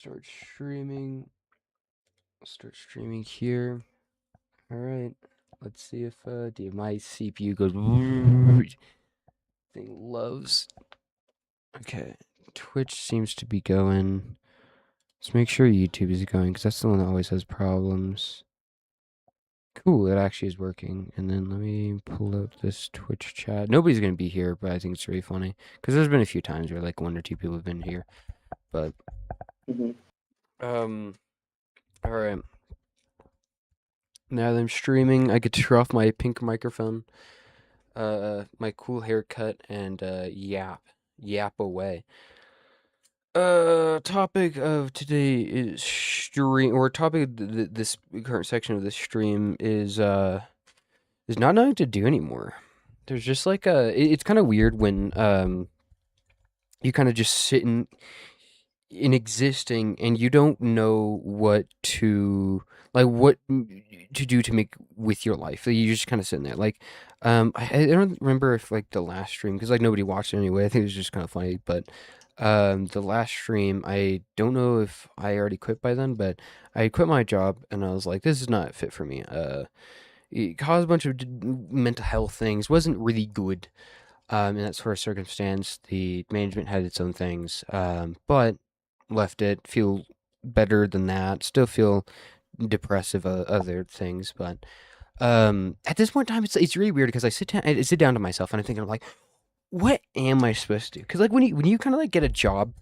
Start streaming. Start streaming here. All right. Let's see if my CPU goes. Thing loves. Okay. Twitch seems to be going. Let's make sure YouTube is going because that's the one that always has problems. Cool, it actually is working. And then let me pull up this Twitch chat. Nobody's gonna be here, but I think it's really funny because there's been a few times where like one or two people have been here, but all right. Now that I'm streaming, I get to show off my pink microphone, my cool haircut, and yap away. Topic of today is stream, or topic of this current section of this stream is not knowing what to do anymore. There's just like it's kind of weird when you kind of just sit in existing and you don't know what to do to make with your life. Like, you just kind of sitting there. Like, I don't remember if like the last stream, because like nobody watched it anyway. I think it was just kind of funny, but the last stream, I don't know if I already quit by then, but I quit my job and I was like, this is not fit for me. It caused a bunch of mental health things. Wasn't really good. In that sort of circumstance, the management had its own things, but left it. Feel better than that. Still feel depressive other things, but at this point in time, it's really weird because I sit down to myself and I think I'm like, what am I supposed to do? Because like when you kind of like get a job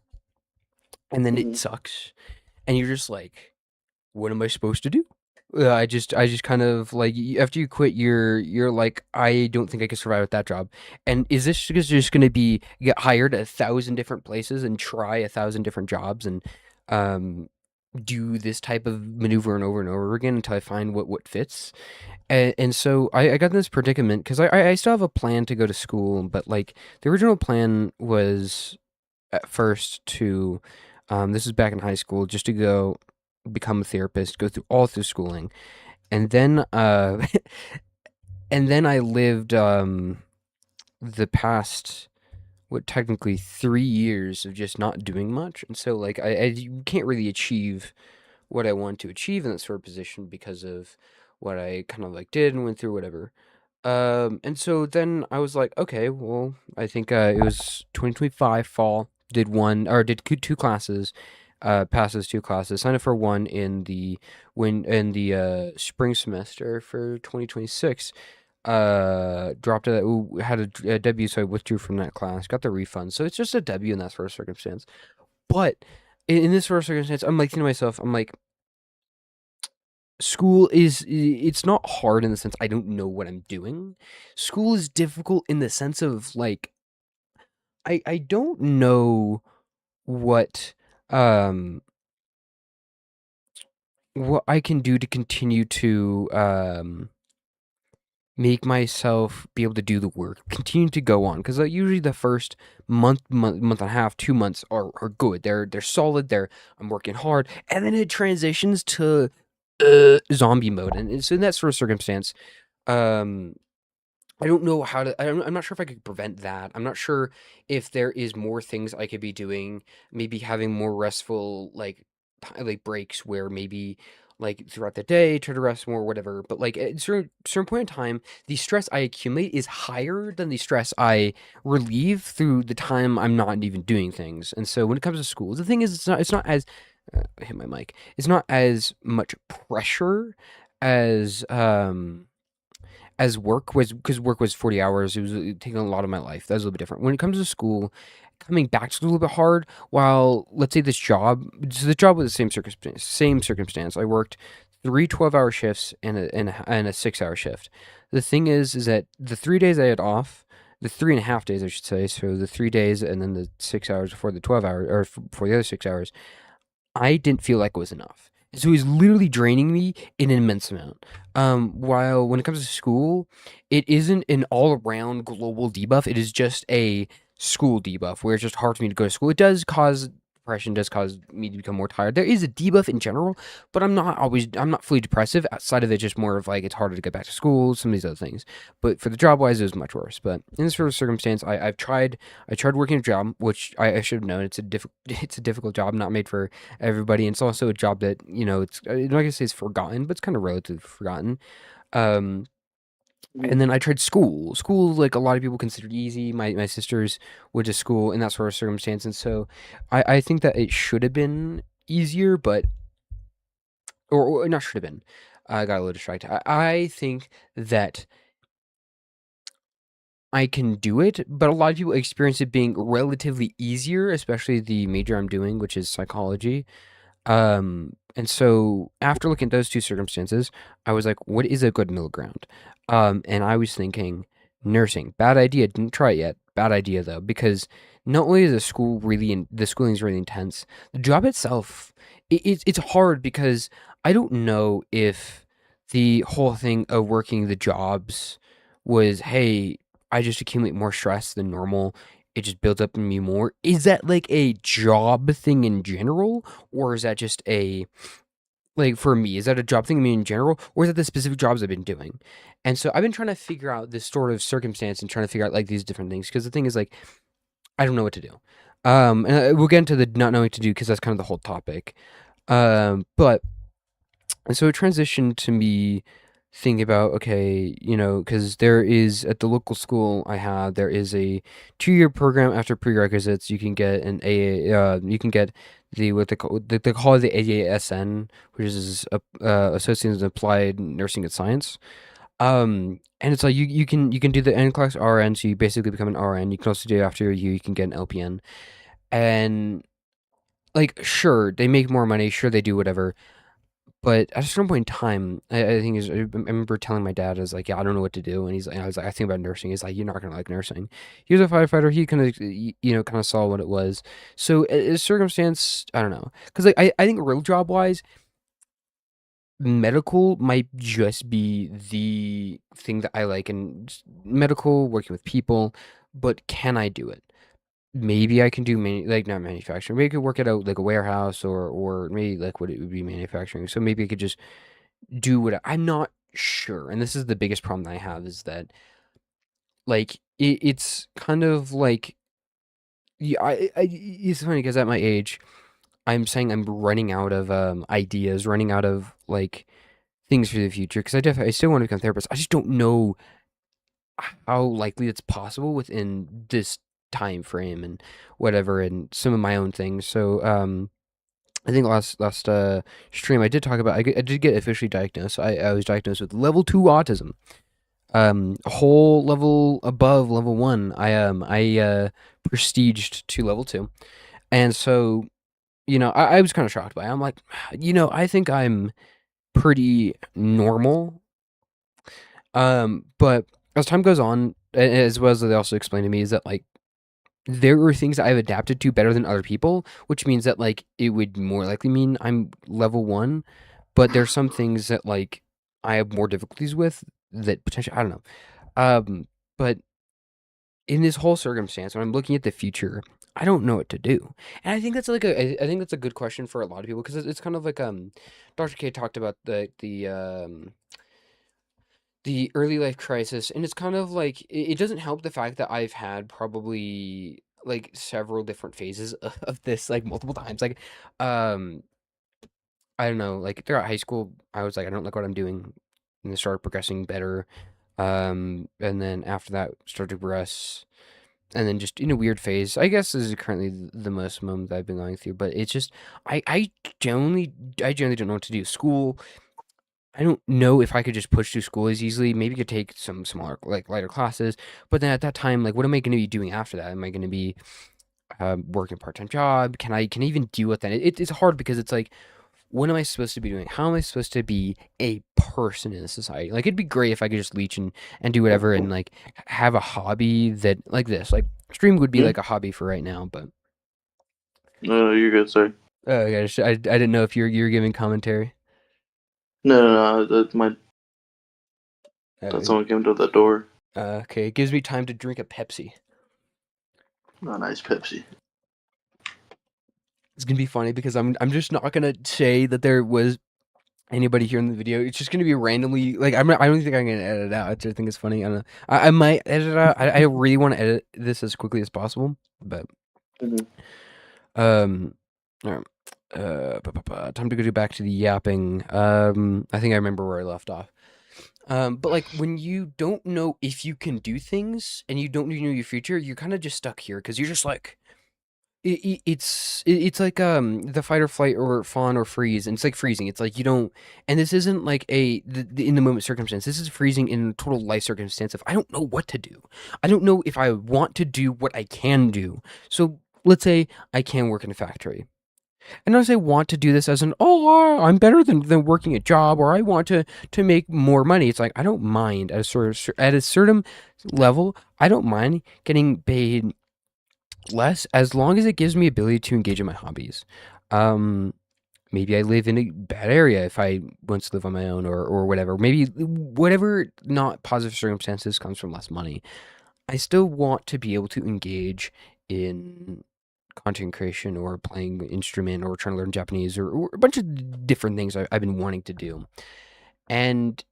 and then it sucks, and you're just like, what am I supposed to do? I just kind of like after you quit, you're like, I don't think I could survive with that job. And is this just going to be get hired at 1,000 different places and try 1,000 different jobs and um do this type of maneuver and over again until I find what fits? And so I got in this predicament because I still have a plan to go to school, but like the original plan was at first to this is back in high school, just to go become a therapist, go through schooling, and then and then I lived the past what technically 3 years of just not doing much, and so like I can't really achieve what I want to achieve in that sort of position because of what I kind of like did and went through, whatever. And so then I was like, okay, well, I think it was 2025 fall. Did two classes, passed those two classes. Signed up for one in the spring semester for 2026. Dropped it. Had a W, so I withdrew from that class. Got the refund, so it's just a W in that sort of circumstance. But in this sort of circumstance, I'm like thinking to myself, I'm like, school it's not hard in the sense I don't know what I'm doing. School is difficult in the sense of like I don't know what um what I can do to continue to make myself be able to do the work, continue to go on, because usually the first month and a half, 2 months are good. They're solid. I'm working hard, and then it transitions to zombie mode, and so in that sort of circumstance, um, I don't know how to. I'm not sure if I could prevent that. I'm not sure if there is more things I could be doing. Maybe having more restful like breaks where maybe like throughout the day try to rest more, whatever. But like at a certain point in time, the stress I accumulate is higher than the stress I relieve through the time I'm not even doing things. And so when it comes to school, the thing is, it's not as I hit my mic. It's not as much pressure as work was, because work was 40 hours. It was taking a lot of my life. That was a little bit different. When it comes to school, coming back to school a little bit hard. While let's say this job, so the job was the same circumstance. Same circumstance. I worked three 12-hour shifts and a 6-hour shift. The thing is that the 3 days I had off, the 3.5 days I should say, so the 3 days and then the 6 hours before the 12 hour or for the other 6 hours, I didn't feel like it was enough. So it was literally draining me in an immense amount. While when it comes to school, it isn't an all-around global debuff. It is just a school debuff where it's just hard for me to go to school. It does cause depression does cause me to become more tired. There is a debuff in general, but I'm not fully depressive. Outside of it, just more of like it's harder to get back to school, some of these other things. But for the job wise, it was much worse. But in this sort of circumstance, I tried working a job, which I should have known. It's a difficult job, not made for everybody. And it's also a job that I'm not gonna say it's forgotten, but it's kind of relatively forgotten. Um, and then I tried school. School, like a lot of people considered easy. My sisters went to school in that sort of circumstance, and so I think that it should have been easier, but or not should have been. I got a little distracted. I think that I can do it, but a lot of people experience it being relatively easier, especially the major I'm doing, which is psychology. And so after looking at those two circumstances, I was like, what is a good middle ground? And I was thinking nursing. Bad idea. Didn't try it yet. Bad idea though, because not only is the schooling is really intense, the job itself, it's hard because I don't know if the whole thing of working the jobs was, hey, I just accumulate more stress than normal. It just builds up in me more. Is that like a job thing in general? Or is that just like for me, is that a job thing I mean in general? Or is that the specific jobs I've been doing? And so I've been trying to figure out this sort of circumstance and trying to figure out like these different things. Because the thing is like, I don't know what to do. And we'll get into the not knowing what to do because that's kind of the whole topic. But and so it transitioned to me thinking about, okay, because there is at the local school I have, there is a 2-year program after prerequisites. You can get you can get what they call it the AASN, which is Associated in Applied Nursing and Science. And it's like you can do the N class RN, so you basically become an RN. You can also do after you can get an LPN, and like sure they make more money, sure they do whatever, but at a certain point in time, I think I remember telling my dad, I was like, yeah, I don't know what to do. And I was like, I think about nursing. He's like, you're not going to like nursing. He was a firefighter. He kind of, kind of saw what it was. So a circumstance, I don't know. Because like, I think real job wise, medical might just be the thing that I like. And medical, working with people, but can I do it? Maybe I can do like not manufacturing. Maybe I could work at like a warehouse or maybe like what it would be manufacturing. So maybe I could just do what I'm not sure. And this is the biggest problem that I have is that like it's kind of like yeah, it's funny because at my age, I'm saying I'm running out of ideas, running out of like things for the future because I still want to become a therapist. I just don't know how likely it's possible within this time frame and whatever and some of my own things. So I think last stream I did talk about I did get officially diagnosed. I was diagnosed with level 2 autism. A whole level above level 1. I prestiged to level 2. And so, I was kind of shocked by it. I'm like, I think I'm pretty normal. But as time goes on, as well as they also explained to me, is that like there are things that I've adapted to better than other people, which means that like it would more likely mean I'm level 1, but there's some things that like I have more difficulties with that potentially I don't know. But in this whole circumstance, when I'm looking at the future, I don't know what to do. And I think that's like I think that's a good question for a lot of people because it's kind of like Dr. K talked about the early life crisis, and it's kind of like it doesn't help the fact that I've had probably like several different phases of this like multiple times. Like, um, I don't know, like throughout high school, I was like, I don't like what I'm doing, and then started progressing better. And then after that, started to progress, and then just in a weird phase. I guess this is currently the most moment that I've been going through, but it's just I generally don't know what to do. School I don't know if I could just push through school as easily. Maybe could take some smaller, like lighter classes. But then at that time, like, what am I going to be doing after that? Am I going to be working a part-time job? Can I even deal with that? It's hard because it's like, what am I supposed to be doing? How am I supposed to be a person in society? Like, it'd be great if I could just leech and do whatever and like have a hobby that like this. Like, stream would be Hmm? like a hobby for right now. But No, you're good, sir. I didn't know if you're giving commentary. No, no, no. That Uh, someone came to the door. okay, it gives me time to drink a Pepsi. Oh, nice Pepsi. It's gonna be funny because I'm just not gonna say that there was anybody here in the video. It's just gonna be randomly like I don't think I'm gonna edit it out. I just think it's funny. I don't know. I might edit it out. I really want to edit this as quickly as possible, but Mhm. um, alright. Time to go back to the yapping. I think I remember where I left off. But like when you don't know if you can do things and you don't know your future, you're kind of just stuck here because you're just like it's like the fight or flight or fawn or freeze, and it's like freezing. It's like you don't, and this isn't like the in the moment circumstance. This is freezing in total life circumstance. If I don't know what to do, I don't know if I want to do what I can do. So let's say I can work in a factory. And as I want to do this as an, oh, I'm better than working a job, or I want to make more money. It's like I don't mind at a at a certain level. I don't mind getting paid less as long as it gives me ability to engage in my hobbies. Um, Maybe I live in a bad area if I want to live on my own, or whatever. Maybe whatever not positive circumstances comes from less money. I still want to be able to engage in content creation or playing an instrument or trying to learn Japanese or a bunch of different things I've been wanting to do. And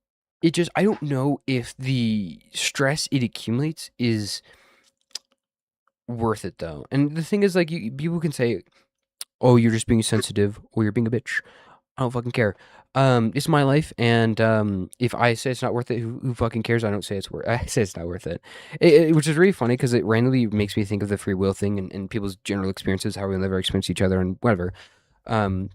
it just, I don't know if the stress it accumulates is worth it though. And the thing is, like, people can say, oh, you're just being sensitive or you're being a bitch. I don't fucking care. It's my life, and if I say it's not worth it, who fucking cares? I don't say it's worth. I say it's not worth it, which is really funny because it randomly makes me think of the free will thing and people's general experiences, how we never experience each other and whatever. Um,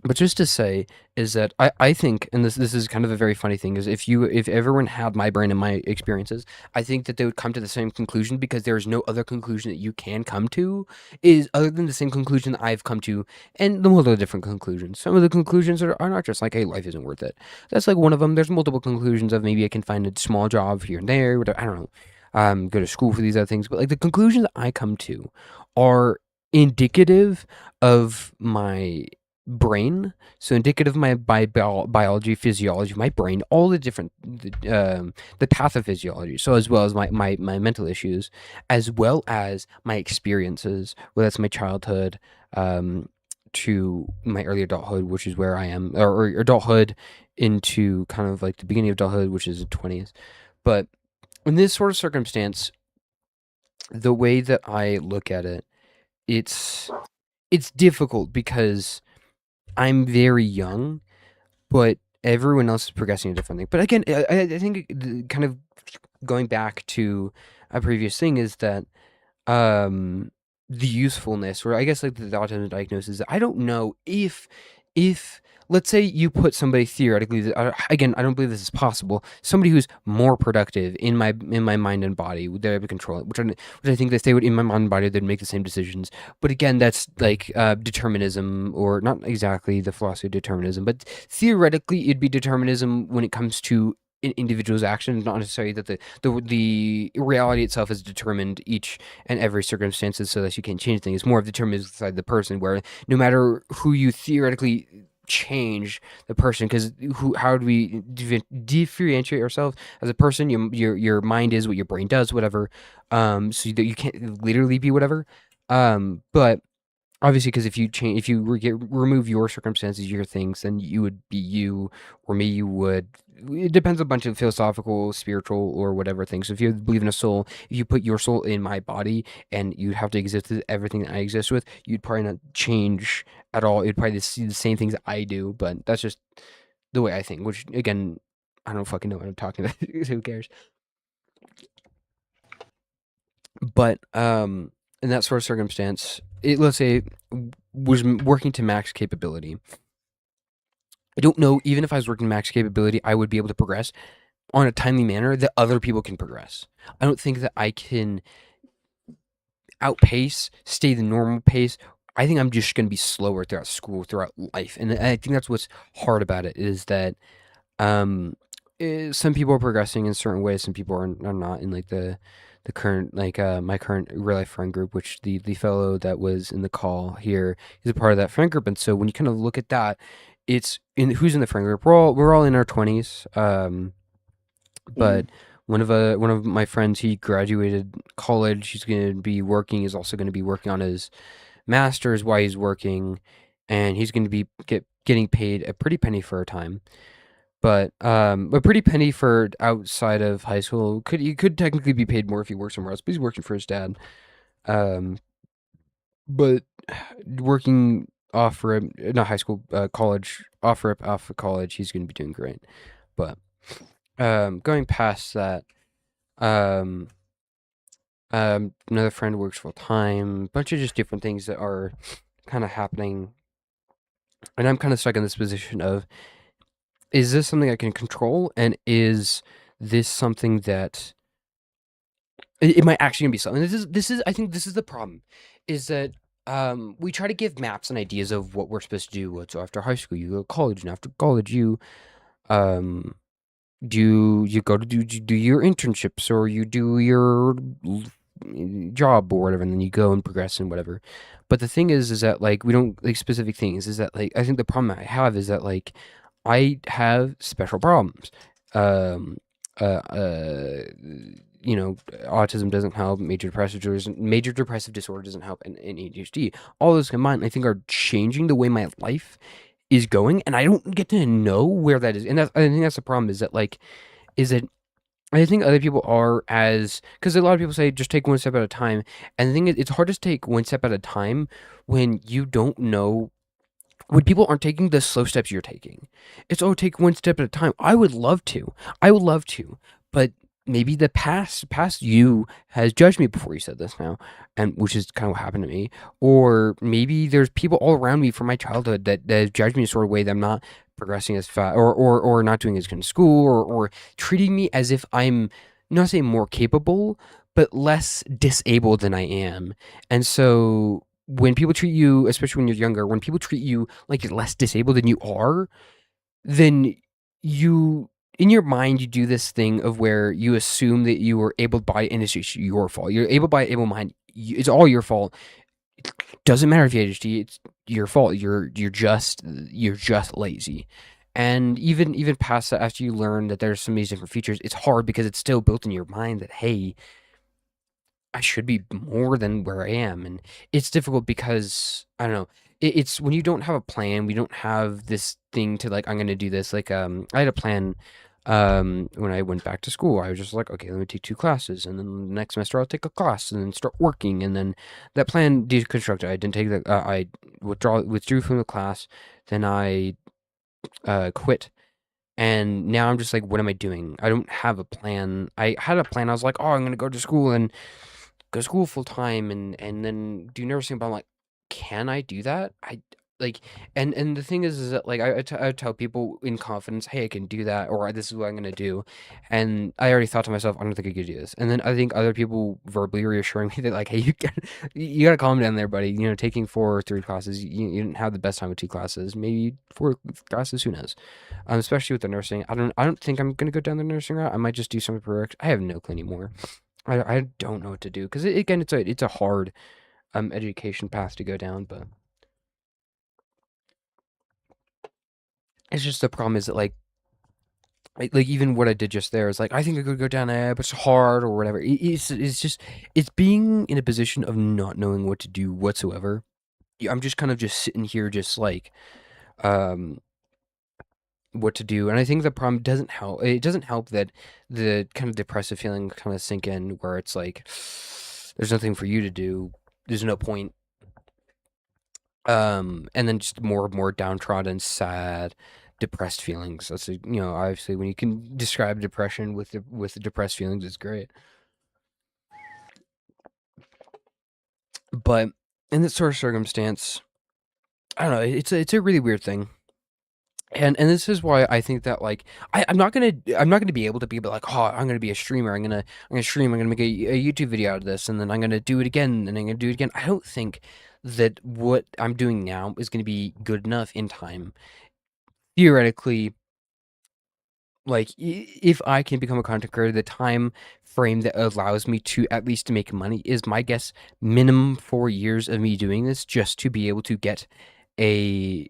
but just to say is that I think, and this is kind of a very funny thing, is if everyone had my brain and my experiences, I think that they would come to the same conclusion because there is no other conclusion that you can come to is other than the same conclusion that I've come to, and the multiple different conclusions. Some of the conclusions are not just like, hey, life isn't worth it. That's like one of them. There's multiple conclusions of maybe I can find a small job here and there. Whatever, I don't know. Go to school for these other things, but like the conclusions that I come to are indicative of my brain, so indicative of my biology, physiology, my brain, all the different the pathophysiology, so as well as my mental issues, as well as my experiences, whether that's my childhood to my early adulthood, which is where I am, or adulthood into kind of like the beginning of adulthood, which is the 20s. But in this sort of circumstance, the way that I look at it, it's it's difficult because I'm very young, but everyone else is progressing a different thing. But again, I think kind of going back to a previous thing is that um, the usefulness, or I guess like the autism diagnosis. I don't know if let's say you put somebody theoretically. Again, I don't believe this is possible. Somebody who's more productive in my mind and body, they're able to control it. Which I think if they would in my mind and body, they'd make the same decisions. But again, that's like determinism, or not exactly the philosophy of determinism, but theoretically, it'd be determinism when it comes to an individual's actions, not necessarily that the reality itself is determined each and every circumstances so that you can't change things. It's more of determinism inside the person, where no matter who you theoretically change the person, because how do we differentiate ourselves as a person? Your mind is what your brain does, whatever. So that you can't literally be whatever. But obviously, because if you remove your circumstances, your things, then you would be you, or me, you would. It depends on a bunch of philosophical, spiritual, or whatever things. So if you believe in a soul, if you put your soul in my body, and you'd have to exist with everything that I exist with, you'd probably not change at all. You'd probably see the same things I do, but that's just the way I think. Which again, I don't fucking know what I'm talking about. Who cares? But in that sort of circumstance, let's say was working to max capability. I don't know, even if I was working max capability, I would be able to progress on a timely manner that other people can progress. I don't think that I can outpace, stay the normal pace. I think I'm just going to be slower throughout school, throughout life. And I think that's what's hard about it is that um, some people are progressing in certain ways, some people are not in like the current like my current real life friend group, which the fellow that was in the call here is a part of that friend group. And so when you kind of look at that, it's in who's in the friend group. We're all in our 20s. Mhm. But one of my friends, he graduated college. He's going to be working. He's also going to be working on his master's while he's working, and he's going to be getting paid a pretty penny for a time. But a pretty penny for outside of high school. He could technically be paid more if he worked somewhere else, but he's working for his dad. Um, but working off rip, not high school, college, off rip, off of college, he's going to be doing great. But going past that, um, another friend works full time, bunch of just different things that are kind of happening, and I'm kind of stuck in this position of, is this something I can control, and is this something that it might actually gonna be something. This is I think this is the problem, is that we try to give maps and ideas of what we're supposed to do. So after high school, you go to college, and after college, you um you go to do your internships, or you do your job or whatever, and then you go and progress and whatever. But the thing is that like we don't like specific things. Is that like I think the problem I have is that like I have special problems. Um, uh, uh, Autism doesn't help. Major depressive disorder doesn't help, and ADHD. All those combined, I think, are changing the way my life is going, and I don't get to know where that is. And I think that's the problem. Is that like, is that I think other people are as because a lot of people say just take one step at a time, and the thing is, it's hard to take one step at a time when you don't know when people aren't taking the slow steps you're taking. It's, oh, take one step at a time. I would love to. I would love to. But maybe the past you has judged me before you said this now, and which is kind of what happened to me. Or maybe there's people all around me from my childhood that have judged me in a sort of way that I'm not progressing as fast, or not doing as good in school, or treating me as if I'm not saying more capable, but less disabled than I am. And so when people treat you, especially when you're younger, when people treat you like you're less disabled than you are, then you, in your mind, you do this thing of where you assume that you were able bodied and it's just your fault. You're able bodied, able mind. It's all your fault. It doesn't matter if you have ADHD. It's your fault. You're just lazy. And even past that, after you learn that there's some of these different features, it's hard because it's still built in your mind that, hey, I should be more than where I am, and it's difficult because I don't know. It's when you don't have a plan, we don't have this thing to like. I'm gonna do this. Like, I had a plan. When I went back to school, I was just like, okay, let me take 2 classes, and then the next semester I'll take a class, and then start working, and then that plan deconstructed. I didn't take the. I withdrew from the class, then I quit, and now I'm just like, what am I doing? I don't have a plan. I had a plan. I was like, oh, I'm gonna go to school and go to school full time, and then do nursing. But I'm like, can I do that? I like, and the thing is that like I tell people in confidence, hey, I can do that, or this is what I'm gonna do, and I already thought to myself, I don't think I could do this. And then I think other people verbally reassuring me that like, hey, you gotta calm down there, buddy. Taking 4 or 3 classes, you didn't have the best time with 2 classes, maybe 4 classes, who knows? Especially with the nursing, I don't think I'm gonna go down the nursing route. I might just do something for. I have no clue anymore. I don't know what to do because again, it's a hard education path to go down, but it's just the problem is that like even what I did just there is like, I think I could go down there, but it's hard or whatever. It's just it's being in a position of not knowing what to do whatsoever. I'm just kind of just sitting here, just like um what to do, and I think the problem doesn't help. It doesn't help that the kind of depressive feeling kind of sink in, where it's like there's nothing for you to do. There's no point. And then just more downtrodden, sad, depressed feelings. Obviously when you can describe depression with the depressed feelings, it's great. But in this sort of circumstance, I don't know. It's a really weird thing. And this is why I think that like I'm not gonna be able to be like, oh, I'm gonna be a streamer. I'm gonna stream. I'm gonna make a YouTube video out of this, and then I'm gonna do it again, and I'm gonna do it again. I don't think that what I'm doing now is gonna be good enough in time. Theoretically, like if I can become a content creator, the time frame that allows me to at least to make money is, my guess, minimum 4 years of me doing this just to be able to get a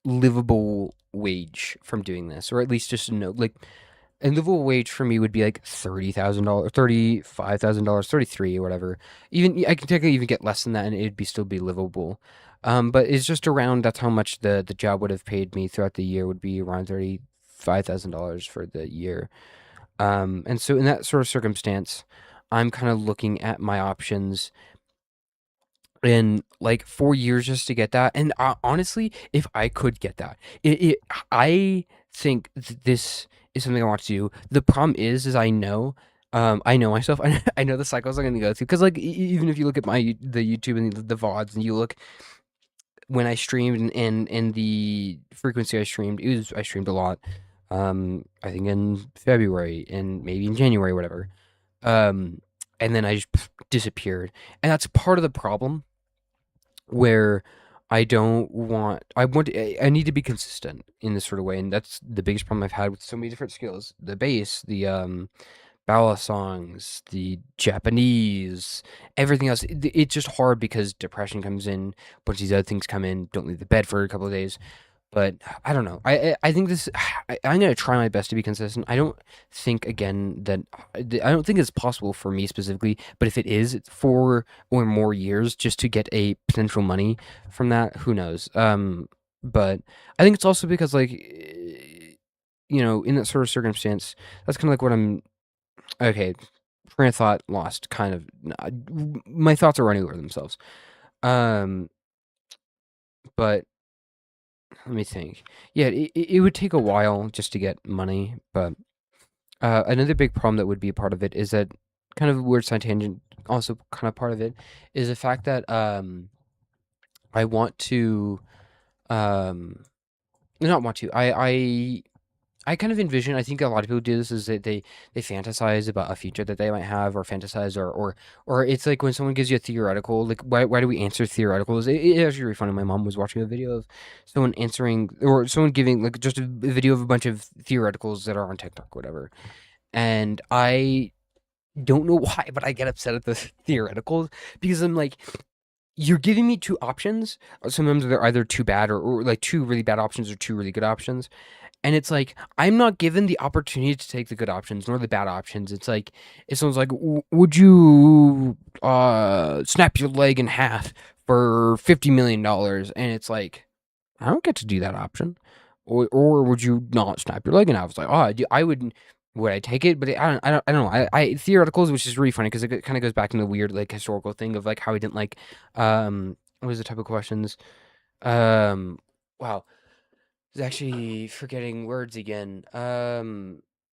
livable wage from doing this, or at least just to know, like, And livable wage for me would be like $30,000, $35,000, 33 or whatever. Even I can technically even get less than that, and it'd be still be livable. But it's just around that's how much the job would have paid me throughout the year would be around $35,000 for the year. And so in that sort of circumstance, I'm kind of looking at my options in like 4 years just to get that. And honestly, if I could get that, I think this is something I want to do. The problem is I know myself. I know the cycles I'm going to go through because like even if you look at the YouTube and the VODs and you look when I streamed and the frequency I streamed a lot. I think in February and maybe in January, whatever. Um, and then I just disappeared, and that's part of the problem where I need to be consistent in this sort of way, and that's the biggest problem I've had with so many different skills. The bass, the ballad songs, the Japanese, everything else. It's just hard because depression comes in, a bunch of these other things come in, don't leave the bed for a couple of days. But I don't know. I think this. I'm gonna try my best to be consistent. I don't think again that I don't think it's possible for me specifically. But if it is, it's 4 or more years just to get a potential money from that. Who knows? But I think it's also because like in that sort of circumstance, that's kind of like what I'm. Okay, train of thought lost. Kind of. My thoughts are running over themselves. Um, but let me think. Yeah, it would take a while just to get money, but another big problem that would be a part of it is that kind of a weird side tangent. Also, kind of part of it is the fact that I want to um, not want to. I kind of envision. I think a lot of people do this is that they fantasize about a future that they might have, or fantasize, or it's like when someone gives you a theoretical. Like why do we answer theoreticals? It actually really funny. My mom was watching a video of someone answering or someone giving like just a video of a bunch of theoreticals that are on TikTok, or whatever. And I don't know why, but I get upset at the theoreticals because I'm like, you're giving me two options. Sometimes they're either too bad or like two really bad options or two really good options. And it's like, I'm not given the opportunity to take the good options nor the bad options. It's like, if someone's like, would you snap your leg in half for $50 million? And it's like, I don't get to do that option. Or would you not snap your leg in half? I was like, would I take it? But I don't know. I theoreticals, which is really funny because it kind of goes back into the weird like historical thing of like how I didn't like, what was the type of questions? Um, wow. I was actually forgetting words again.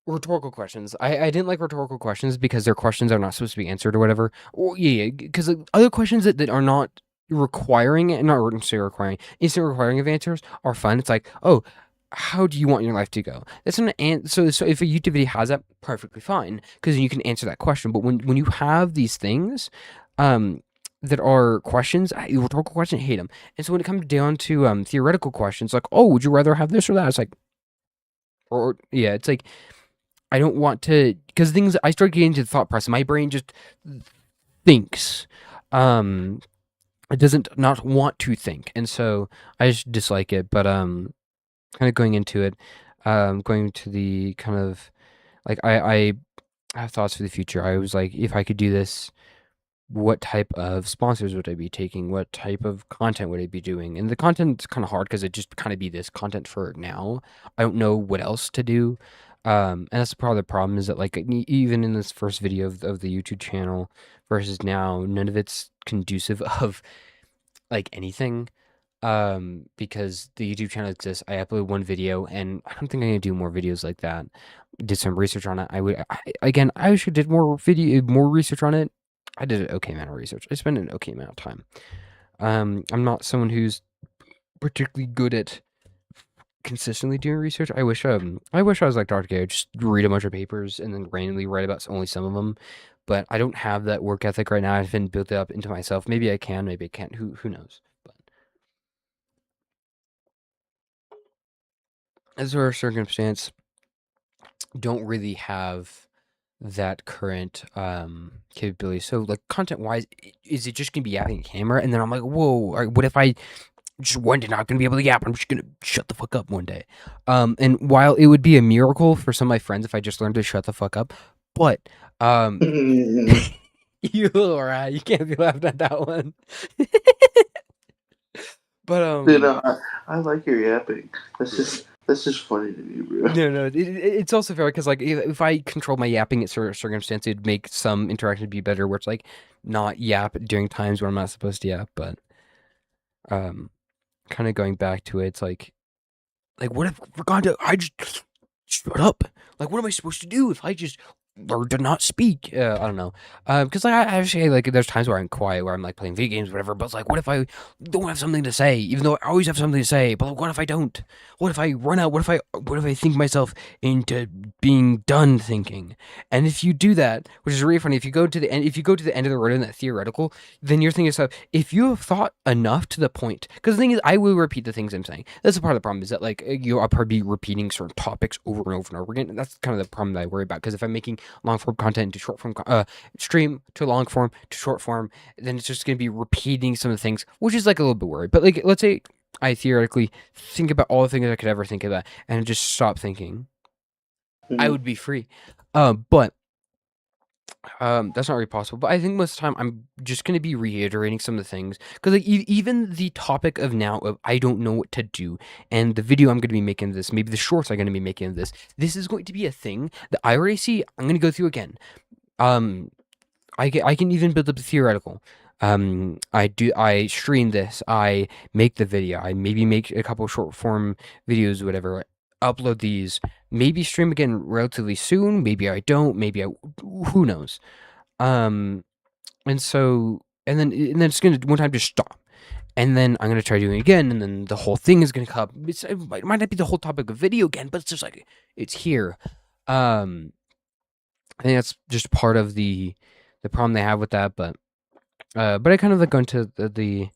Rhetorical questions. I didn't like rhetorical questions because their questions are not supposed to be answered or whatever. Or yeah, because other questions that are not requiring and not necessarily requiring instant requiring of answers are fun. It's like, oh, how do you want your life to go? That's an so if a YouTube video has that, perfectly fine because you can answer that question. But when you have these things, um, that are questions, rhetorical questions, I hate them. And so when it comes down to theoretical questions, like, oh, would you rather have this or that? It's like, or yeah, it's like I don't want to because things. I start getting into the thought process. My brain just thinks. It doesn't not want to think, and so I just dislike it. But kind of going into it, going to the kind of like I have thoughts for the future. I was like, if I could do this, what type of sponsors would I be taking? What type of content would I be doing? And the content's kind of hard because it just kind of be this content for now. I don't know what else to do. And that's part of the problem is that like even in this first video of the YouTube channel versus now, none of it's conducive of like anything. Because the YouTube channel exists, I upload one video, and I don't think I'm gonna do more videos like that. Did some research on it. Again, I wish I did more research on it. I did an okay amount of research. I spent an okay amount of time. I'm not someone who's particularly good at consistently doing research. I wish I was like Dr. K. Just read a bunch of papers and then randomly write about only some of them. But I don't have that work ethic right now. I haven't built it up into myself. Maybe I can, maybe I can't. Who knows? But as our circumstance, don't really have that current capability. So like content wise, is it just gonna be having a camera? And then I'm like, whoa, what if I just one day not gonna be able to yap. I'm just gonna shut the fuck up one day. And while it would be a miracle for some of my friends if I just learned to shut the fuck up, but Dude, you alright, you can't be laughing at that one. But no, I like your yapping. That's just funny to me, bro. no, it's also fair because like if I control my yapping at certain circumstances, it'd make some interaction be better. Where it's like not yap during times where I'm not supposed to yap, but um, kind of going back to it, it's like what if Wakanda? I just shut up. Like what am I supposed to do if I just learn to not speak? I don't know. Because like I actually like there's times where I'm quiet, where I'm like playing video games, whatever. But it's like, what if I don't have something to say? Even though I always have something to say, but like, what if I don't? What if I run out? What if I think myself into being done thinking? And if you do that, which is really funny, if you go to the end, if you go to the end of the road in that theoretical, then you're thinking yourself, if you have thought enough to the point, because the thing is, I will repeat the things I'm saying. That's a part of the problem is that like I'll probably be repeating certain topics over and over and over again. And that's kind of the problem that I worry about. Because if I'm making long form content into short form, stream to long form to short form, then it's just going to be repeating some of the things, which is like a little bit worried. But like, let's say I theoretically think about all the things I could ever think about and just stop thinking, I would be free. But that's not really possible. But I think most of the time I'm just going to be reiterating some of the things because like even the topic of now of I don't know what to do, and the video I'm going to be making of this, maybe the shorts I'm going to be making of this, this is going to be a thing that I already see. I'm going to go through again. Um, I can even build up the theoretical. I stream this. I make the video. I maybe make a couple short form videos, whatever. Upload these. Maybe stream again relatively soon. Maybe I don't. Who knows? Um, and so and then it's gonna one time just stop, and then I'm gonna try doing it again, and then the whole thing is gonna come. It might not be the whole topic of video again, but it's just like it's here. Um, I think that's just part of the problem they have with that, but I kind of like go into the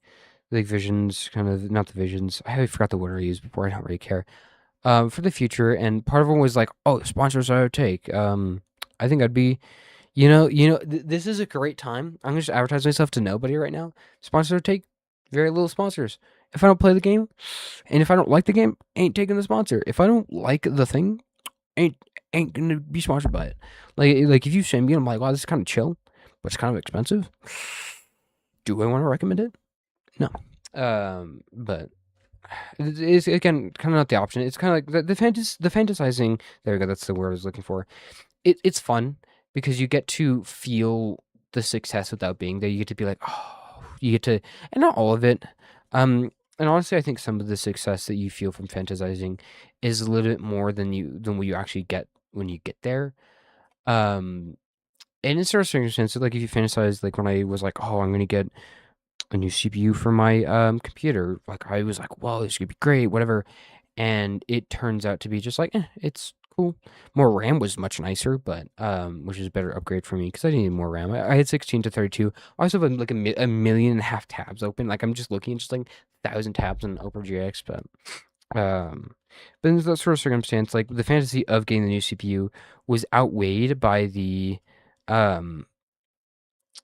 visions, kind of not the visions. I forgot the word I used before. I don't really care. For the future, and part of it was like, oh, sponsors I would take. I think I'd be, this is a great time. I'm gonna just advertise myself to nobody right now. Sponsors I would take, very little sponsors. If I don't play the game, and if I don't like the game, ain't taking the sponsor. If I don't like the thing, ain't ain't gonna be sponsored by it. Like if you send me, I'm like, wow, this is kind of chill, but it's kind of expensive. Do I want to recommend it? No. But it's again kind of not the option. It's kind of like the fantasizing. There we go. That's the word I was looking for. It's fun because you get to feel the success without being there. You get to be like, oh, you get to, and not all of it. And honestly, I think some of the success that you feel from fantasizing is a little bit more than what you actually get when you get there. Um, and in certain circumstances, like if you fantasize, like when I was like, oh, I'm gonna get a new CPU for my computer. Like I was like, whoa, this could be great, whatever. And it turns out to be just like, it's cool. More RAM was much nicer, but which is a better upgrade for me because I needed more RAM. I had 16 to 32. I also have like a million and a half tabs open. Like I'm just looking at just like 1,000 tabs on OpenGX, um, but in that sort of circumstance, like the fantasy of getting the new CPU was outweighed by um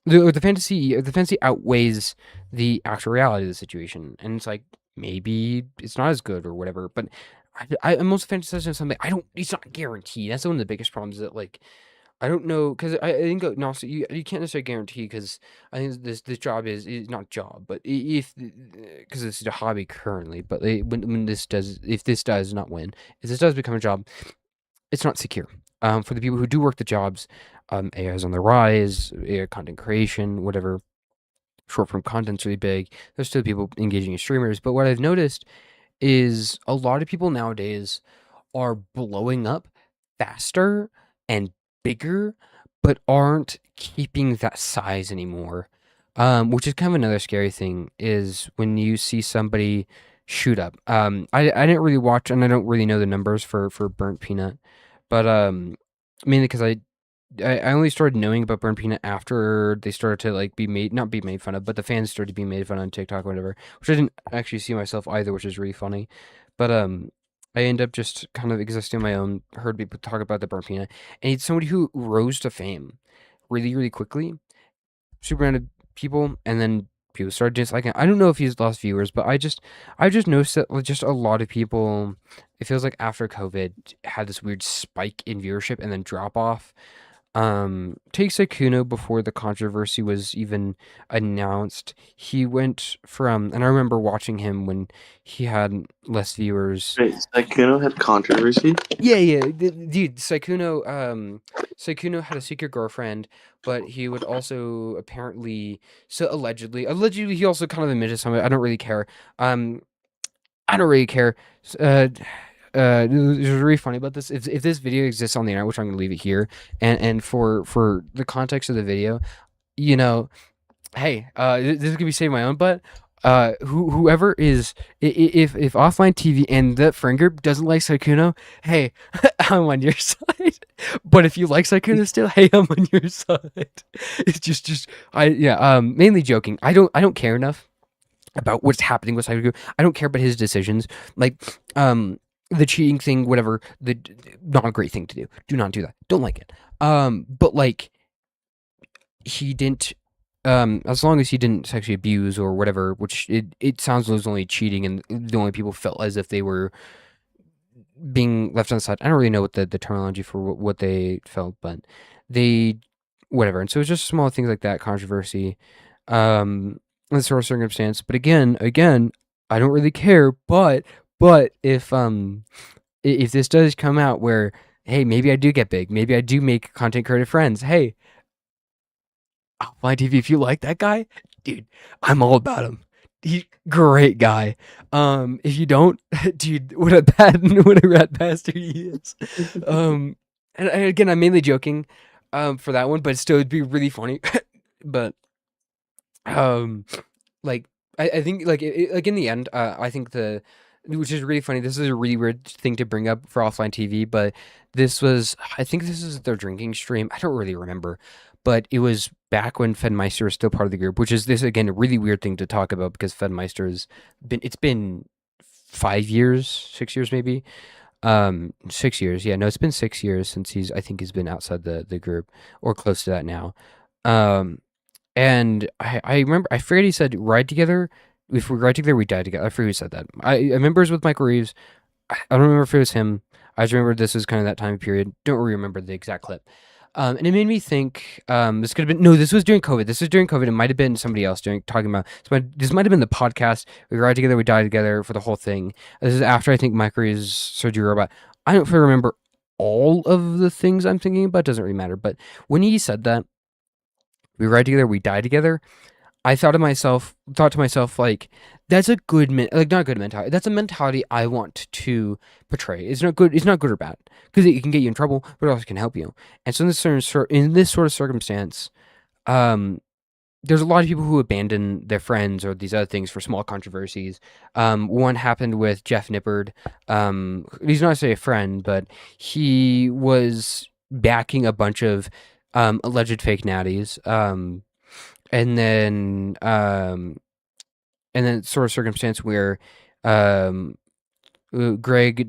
the fantasy outweighs the actual reality of the situation, and it's like maybe it's not as good or whatever. But I'm also fantasizing something I don't. It's not guaranteed. That's one of the biggest problems. Is that like I don't know because I think no, so you can't necessarily guarantee because I think this job is not job, but if because it's a hobby currently. But when this does, if this does not win, if this does become a job, it's not secure. For the people who do work the jobs, AI is on the rise, AI content creation, whatever. Short form content's really big. There's still people engaging as streamers, but what I've noticed is a lot of people nowadays are blowing up faster and bigger, but aren't keeping that size anymore. Which is kind of another scary thing is when you see somebody shoot up. I didn't really watch and I don't really know the numbers for Burnt Peanut, but mainly because I only started knowing about Burnt Peanut after they started to like be made not be made fun of, but the fans started to be made fun on TikTok or whatever, which I didn't actually see myself either, which is really funny. But I end up just kind of existing on my own, heard people talk about the Burnt Peanut, and it's somebody who rose to fame really, really quickly, super random people, and then people started disliking. I don't know if he's lost viewers, but I just noticed that just a lot of people. It feels like after COVID had this weird spike in viewership and then drop off. Take Sekuno before the controversy was even announced. He went from, and I remember watching him when he had less viewers. Wait, Sykkuno had controversy? Yeah, yeah, dude, Sekuno had a secret girlfriend, but he would also apparently, so allegedly, he also kind of admitted something. I don't really care. Um, I don't really care. Uh, it was really funny about this. If this video exists on the internet, which I'm gonna leave it here, and for the context of the video, you know, hey, this is gonna be saving my own butt. Whoever is if offline TV and the friend group doesn't like Sykkuno, hey, I'm on your side. But if you like Sykkuno still, hey, I'm on your side. It's just I yeah mainly joking. I don't care enough about what's happening with Sykkuno. I don't care about his decisions. Like the cheating thing, whatever. Not a great thing to do. Do not do that. Don't like it. But like he didn't as long as he didn't sexually abuse or whatever, which it sounds like it was only cheating and the only people felt as if they were being left on the side. I don't really know what the terminology for what they felt, but they whatever. And so it's just small things like that, controversy, in sort of circumstance. But again, I don't really care. But if this does come out where, hey, maybe I do get big, maybe I do make content creative friends. Hey, my TV, if you like that guy, dude, I'm all about him. He's great guy. If you don't, dude, what a rat bastard he is. And again, I'm mainly joking, for that one, but still, it'd be really funny. But um, like I think like in the end, I think which is really funny. This is a really weird thing to bring up for offline TV, but I think this is their drinking stream. I don't really remember, but it was back when Fedmeister was still part of the group, which is this again a really weird thing to talk about because Fedmeister has been 5 years, 6 years maybe. 6 years. Yeah, no, it's been 6 years since I think he's been outside the group or close to that now. Um, and I remember, I forget he said ride together. If we ride together, we die together. I forget who said that. I remember it was with Michael Reeves. I don't remember if it was him. I just remember this was kind of that time period. Don't really remember the exact clip. And it made me think, this could have been, no, this was during COVID. This was during COVID. It might have been somebody else talking about, this might have been the podcast. We ride together, we die together for the whole thing. This is after I think Mike Reeves' surgery robot. I don't really remember all of the things I'm thinking about. It doesn't really matter. But when he said that, we ride together, we die together, I thought to myself, like, that's a good, like, not a good mentality. That's a mentality I want to portray. It's not good. It's not good or bad because it can get you in trouble, but it also can help you. And so in this sort of circumstance, there's a lot of people who abandon their friends or these other things for small controversies. One happened with Jeff Nippard. He's not necessarily a friend, but he was backing a bunch of alleged fake natties. And then sort of circumstance where Greg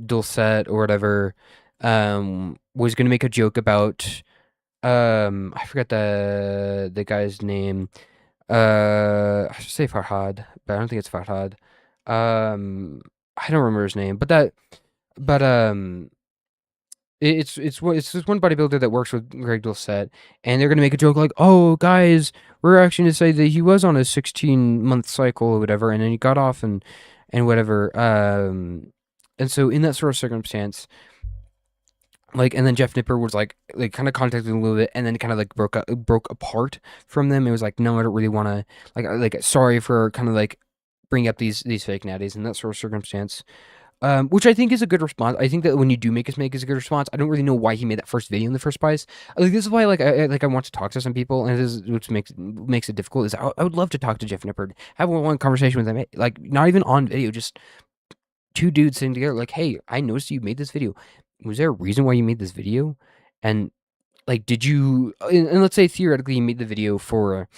Dulcet or whatever was going to make a joke about I forgot the guy's name. I should say Farhad, but I don't think it's Farhad. I don't remember his name, but it's this one bodybuilder that works with Greg Dulcet, and they're gonna make a joke like, "Oh, guys, we're actually gonna say that he was on a 16-month cycle or whatever, and then he got off and whatever." And so in that sort of circumstance, like, and then Jeff Nipper was like kind of contacted a little bit, and then kind of like broke apart from them. It was like, no, I don't really want to sorry for kind of like bring up these fake natties in that sort of circumstance. Which I think is a good response. I think that when you do make a good response. I don't really know why he made that first video in the first place. Like, this is why I want to talk to some people, and this is which makes it difficult. Is I would love to talk to Jeff Nippard, have one conversation with him, like not even on video, just two dudes sitting together. Like, hey, I noticed you made this video. Was there a reason why you made this video? And like, did you? And let's say theoretically you made the video for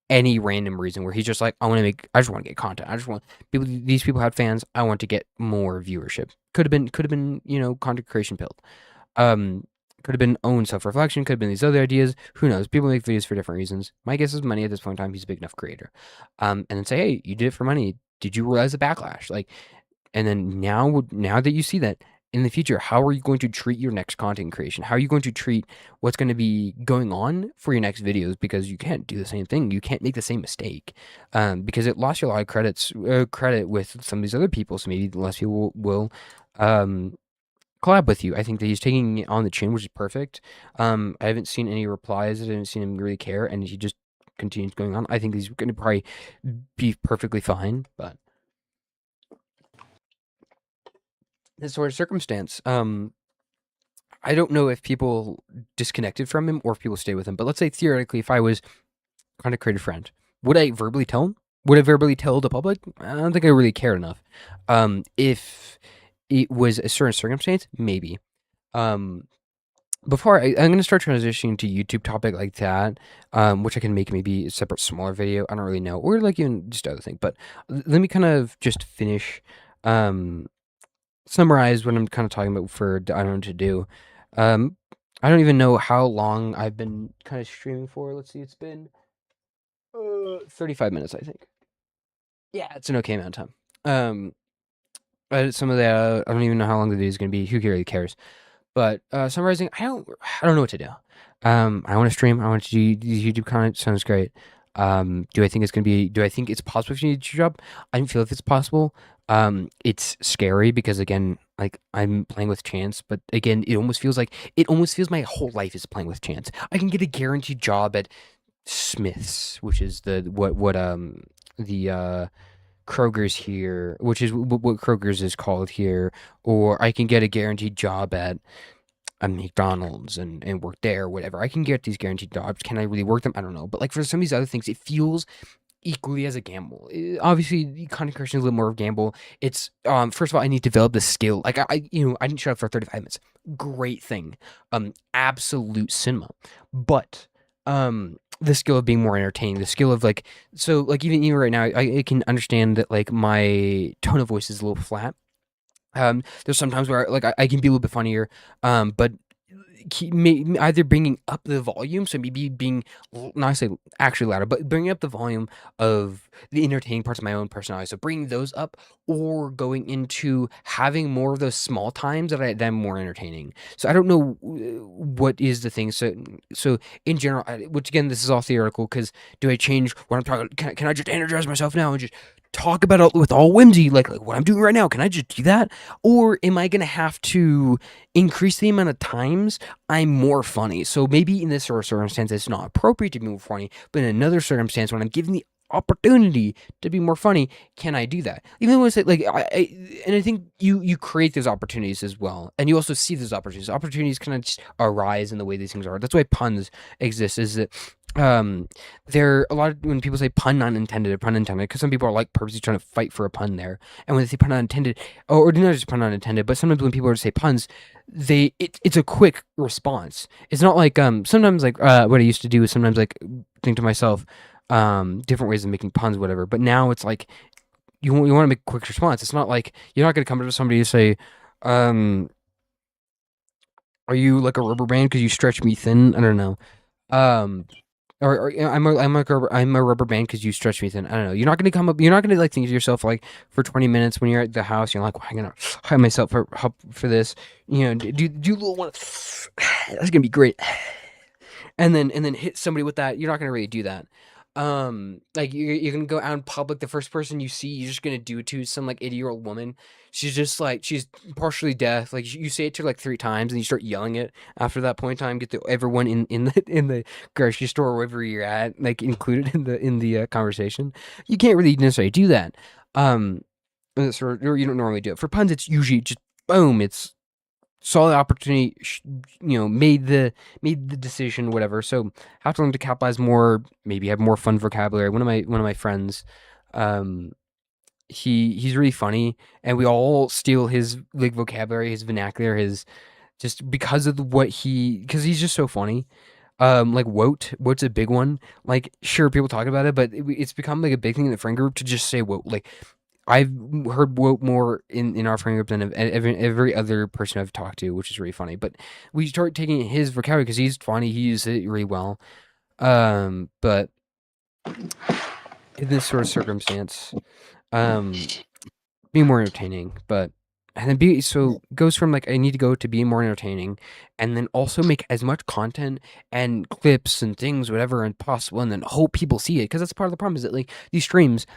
any random reason where he's just like, I just want to get content. I just want these people had fans. I want to get more viewership. Could have been, content creation build. Could have been own self-reflection. Could have been these other ideas. Who knows? People make videos for different reasons. My guess is money at this point in time. He's a big enough creator. And then say, hey, you did it for money. Did you realize the backlash? Like, and then now that you see that in the future, how are you going to treat your next content creation? How are you going to treat what's going to be going on for your next videos? Because you can't do the same thing. You can't make the same mistake, because it lost you a lot of credit with some of these other people. So maybe less people will collab with you. I think that he's taking it on the chin, which is perfect. I haven't seen any replies. I haven't seen him really care, and he just continues going on. I think he's going to probably be perfectly fine, but this sort of circumstance, I don't know if people disconnected from him or if people stay with him. But let's say theoretically, if I was kind of creative friend, would I verbally tell him? Would I verbally tell the public? I don't think I really care enough. If it was a certain circumstance, maybe. Before I'm going to start transitioning to YouTube topic like that, which I can make maybe a separate smaller video. I don't really know, or like even just other thing. But let me kind of just finish, summarize what I'm kind of talking about for I don't know what to do. I don't even know how long I've been kind of streaming for. Let's see, it's been 35 minutes, I think. Yeah, it's an okay amount of time. Some of the I don't even know how long the video is going to be. Who really cares? But summarizing, I don't know what to do. I want to stream. I want to do YouTube content. Sounds great. Do I think it's gonna be? Do I think it's possible if you need a job? I don't feel if it's possible. It's scary because again, like I'm playing with chance, but again, it almost feels my whole life is playing with chance. I can get a guaranteed job at Smith's, which is the Kroger's here, which is what Kroger's is called here, or I can get a guaranteed job at a McDonald's and work there or whatever. I can get these guaranteed jobs. Can I really work them? I don't know. But like for some of these other things, it feels equally as a gamble. Obviously, content creation is a little more of a gamble. It's first of all, I need to develop the skill. Like I didn't shut up for 35 minutes. Great thing. Absolute cinema. But the skill of being more entertaining, the skill of like so like even right now, I can understand that like my tone of voice is a little flat. There's sometimes where like I can be a little bit funnier, but either bringing up the volume, so maybe being not say actually louder, but bringing up the volume of the entertaining parts of my own personality. So bringing those up, or going into having more of those small times that I'm more entertaining. So I don't know what is the thing. So in general, which again, this is all theoretical. Because do I change what I'm talking? Can I just energize myself now and just talk about it with all whimsy, like what I'm doing right now? Can I just do that, or am I gonna have to increase the amount of times I'm more funny? So maybe in this sort of circumstance, it's not appropriate to be more funny, but in another circumstance, when I'm given the opportunity to be more funny, can I do that? Even though it's like and I think you create those opportunities as well, and you also see those opportunities. Opportunities kind of just arise in the way these things are. That's why puns exist. Is that there a lot of when people say pun unintended or pun intended, because some people are like purposely trying to fight for a pun there, and when they say pun unintended, or not just pun unintended, but sometimes when people say puns, it's a quick response. It's not like sometimes like what I used to do is sometimes like think to myself different ways of making puns, whatever. But now it's like you want to make a quick response. It's not like you're not going to come to somebody and say, "Are you like a rubber band because you stretch me thin?" I don't know. Um, or I'm a rubber band because you stretch me thin. I don't know. You're not gonna come up. You're not gonna like think to yourself like for 20 minutes when you're at the house. You're like, well, I'm gonna hire myself for this. Do a little one. That's gonna be great. And then hit somebody with that. You're not gonna really do that. Like you're gonna go out in public. The first person you see, you're just gonna do it to some like 80-year-old woman. She's just like she's partially deaf. Like you say it to her like 3 times, and you start yelling it. After that point in time, get everyone in the grocery store or wherever you're at, like included in the conversation. You can't really necessarily do that. Or you don't normally do it for puns. It's usually just boom. It's saw the opportunity, made the decision, whatever. So have to learn to capitalize more, maybe have more fun vocabulary. One of my friends, he's really funny, and we all steal his like vocabulary, his vernacular, his just because of because he's just so funny. Like wote's a big one. Like sure, people talk about it, but it's become like a big thing in the friend group to just say wote. Like I've heard more in our friend group than every other person I've talked to, which is really funny. But we start taking his vocabulary because he's funny. He uses it really well. But in this sort of circumstance, be more entertaining. But and then goes from like I need to go to being more entertaining, and then also make as much content and clips and things, whatever, and possible, and then hope people see it because that's part of the problem is that like these streams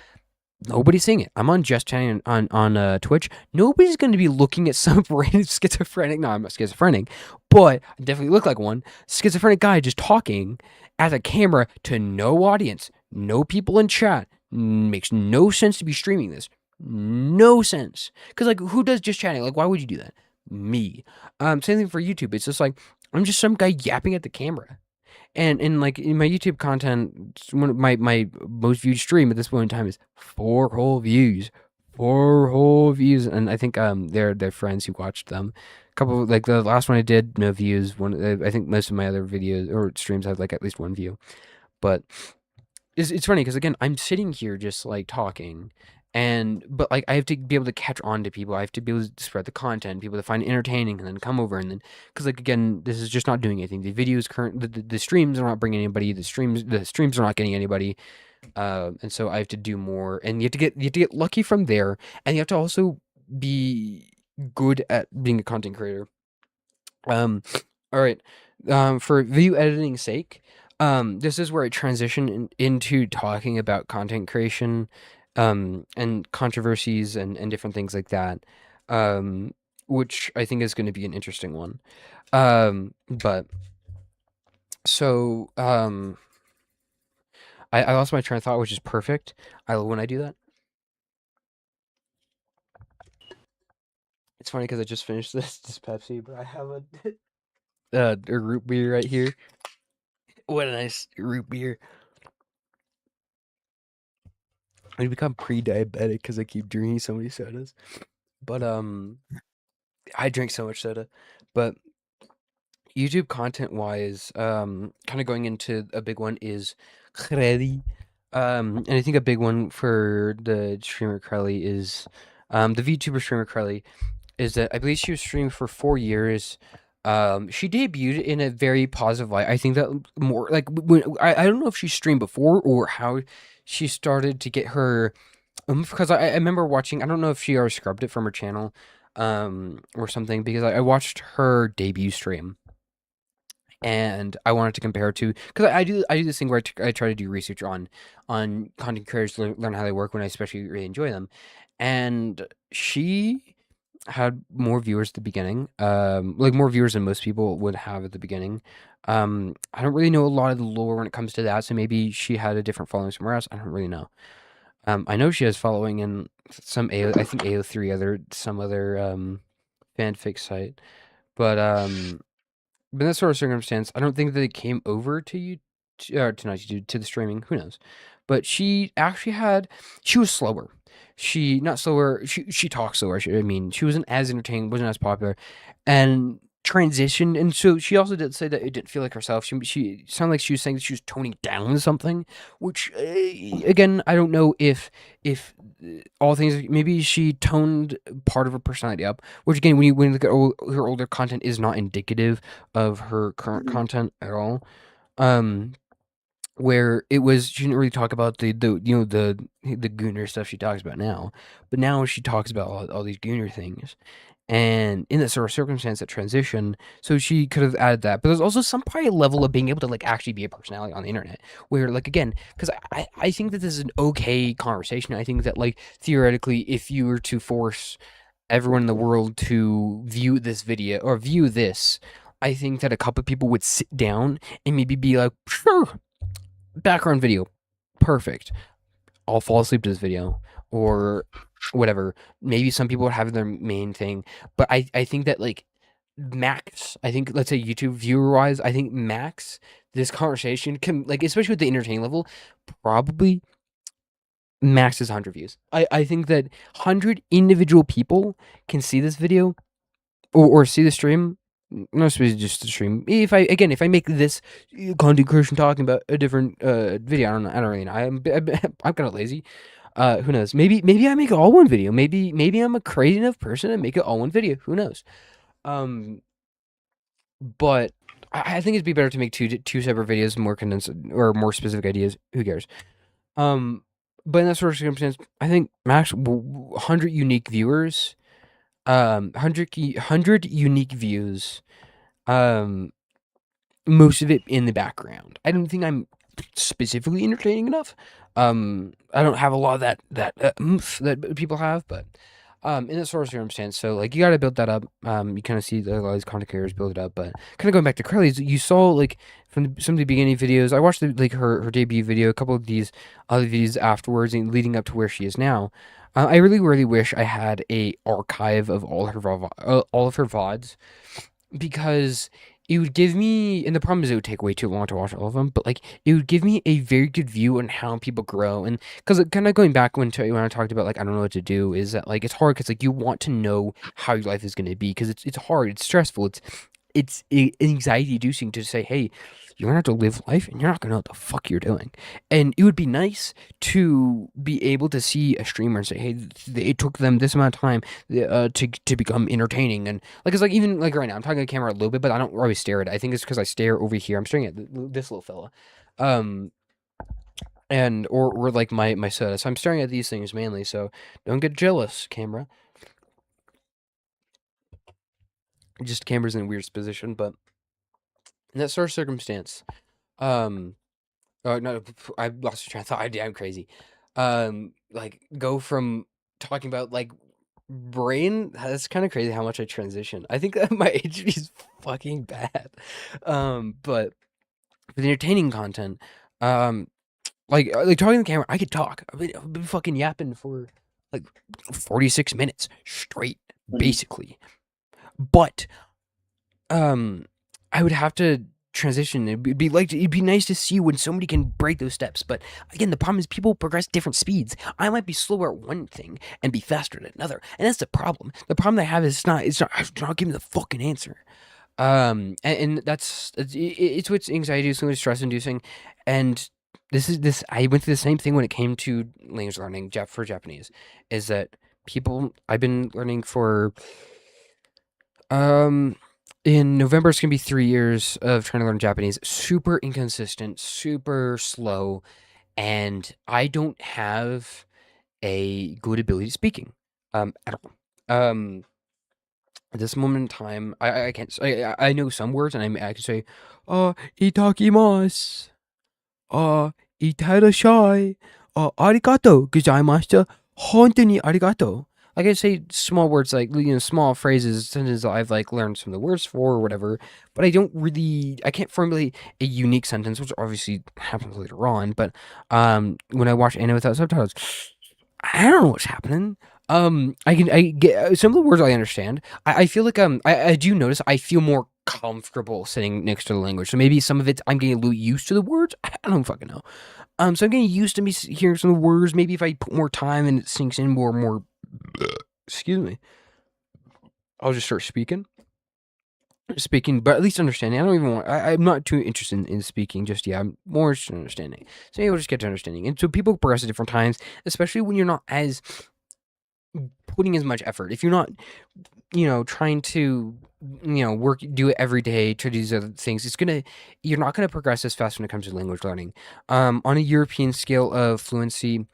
nobody's seeing it. I'm on Just Chatting on Twitch. Nobody's going to be looking at some random schizophrenic. No, I'm not schizophrenic, but I definitely look like one schizophrenic guy just talking at a camera to no audience, no people in chat. Makes no sense to be streaming this. No sense. Because like, who does Just Chatting? Like, why would you do that? Me. Same thing for YouTube. It's just like I'm just some guy yapping at the camera. And like in my YouTube content, one of my most viewed stream at this point in time is 4 whole views. 4 whole views. And I think they're friends who watched them. A couple like the last one I did, no views. I think most of my other videos or streams have like at least 1 view. But it's funny because again, I'm sitting here just like talking, but like I have to be able to catch on to people. I have to be able to spread the content, people to find it entertaining, and then come over and then because like again, this is just not doing anything. The videos the streams are not bringing anybody. The streams are not getting anybody. And so I have to do more, and you have to get lucky from there, and you have to also be good at being a content creator. All right. For video editing sake, this is where I transition into talking about content creation, and controversies and different things like that, which I think is going to be an interesting one. But so, I lost my train of thought, which is perfect. I love when I do that. It's funny because I just finished this Pepsi, but I have a root beer right here. What a nice root beer. I become pre-diabetic because I keep drinking so many sodas. But I drink so much soda. But YouTube content wise, kind of going into a big one is Crelly. And I think a big one for the streamer Crelly is the VTuber streamer Crelly is that I believe she was streaming for 4 years. She debuted in a very positive light. I think that more like when I don't know if she streamed before or how she started to get her because I remember watching. I don't know if she already scrubbed it from her channel, or something because I watched her debut stream and I wanted to compare it to because I do this thing where I try to do research on content creators, learn how they work when I especially really enjoy them, and she had more viewers at the beginning, like more viewers than most people would have at the beginning. I don't really know a lot of the lore when it comes to that, so maybe she had a different following somewhere else. I don't really know. I know she has following in some I think AO3 some other fanfic site, but in that sort of circumstance, I don't think that it came over to you, to not YouTube, to the streaming. Who knows? But she actually she was slower. She not slower. She talks slower. I mean, she wasn't as entertaining, wasn't as popular, and transitioned. And so she also did say that it didn't feel like herself. She sounded like she was saying that she was toning down something, which again, I don't know if all things maybe she toned part of her personality up. Which again, when you look at her older content, is not indicative of her current content at all. Where it was she didn't really talk about the the gooner stuff she talks about now, but now she talks about all these gooner things, and in that sort of circumstance, that transition, so she could have added that. But there's also some probably level of being able to like actually be a personality on the internet, where like again, because I think that this is an okay conversation. I think that like theoretically, if you were to force everyone in the world to view this video or view this, I think that a couple of people would sit down and maybe be like, sure, background video, perfect. I'll fall asleep to this video or whatever. Maybe some people would have their main thing, but I think that like max, I think let's say YouTube viewer wise, I think max this conversation can like especially with the entertaining level, probably max is 100 views. I think that 100 individual people can see this video or see the stream. Not supposed to just the stream. If I make this content creation talking about a different video, I don't know. I don't really know. I'm kind of lazy. Who knows? Maybe I make it all one video. Maybe I'm a crazy enough person and make it all one video. Who knows? Um, but I think it'd be better to make two separate videos, more condensed or more specific ideas. Who cares? Um, but in that sort of circumstance, I think max 100 unique viewers, 100 unique views, um, most of it in the background. I don't think I'm specifically entertaining enough. I don't have a lot of that oomph that people have, but in that sort of circumstance, so like you got to build that up. You kind of see a lot of these content creators build it up, but kind of going back to Carly's, you saw like from some of the beginning videos. I watched like her debut video, a couple of these other videos afterwards, and leading up to where she is now. I really wish I had a archive of all of her VODs because it would give me, and the problem is it would take way too long to watch all of them, but like it would give me a very good view on how people grow. And because kind of going back when I talked about like I don't know what to do, is that like it's hard because like you want to know how your life is going to be because it's hard, it's stressful, it's anxiety inducing to say, hey, you're gonna have to live life and you're not gonna know what the fuck you're doing. And it would be nice to be able to see a streamer and say, hey, it took them this amount of time to become entertaining. And like it's like even like right now I'm talking to the camera a little bit, but I don't always stare at it. I think it's because I stare over here. I'm staring at this little fella. um and or like my soda, so I'm staring at these things mainly, so don't get jealous, camera. Just camera's in a weird position. But in that sort of circumstance, um oh no, I lost train of thought. I'm crazy. Like go from talking about like brain. That's kind of crazy how much I transition. I think that my HD is fucking bad. But for the entertaining content, um, like talking to the camera, I could talk. I've been fucking yapping for like 46 minutes straight, basically. But I would have to transition. It'd be nice to see when somebody can break those steps. But again, the problem is people progress different speeds. I might be slower at one thing and be faster at another, and that's the problem. The problem I have is it's not giving the fucking answer. And it's what's anxiety, it's what's stress inducing, and this I went through the same thing when it came to language learning for Japanese. Is that people I've been learning for um, in November, it's gonna be 3 years of trying to learn Japanese. Super inconsistent, super slow, and I don't have a good ability to speaking, at all. At this moment in time, I can't. I know some words, and I can say, "Itakimasu," uh, "Itarashai," "Arigatou gozaimashita," "Hontou ni arigatou." Like I say small words like small phrases, sentences I've like learned some of the words for or whatever, but I can't formulate a unique sentence, which obviously happens later on. But when I watch anime without subtitles, I don't know what's happening. I get some of the words I understand. I feel like I do notice I feel more comfortable sitting next to the language. So maybe some of it I'm getting a little used to the words. I don't fucking know. So I'm getting used to me hearing some of the words. Maybe if I put more time and it sinks in more. Excuse me. I'll just start speaking, but at least understanding. I don't even want. I'm not too interested in speaking just yet. I'm more interested in understanding. So maybe we'll just get to understanding. And so people progress at different times, especially when you're not as putting as much effort. If you're not, trying to, do it every day to do these other things, you're not gonna progress as fast when it comes to language learning. On a European scale of fluency,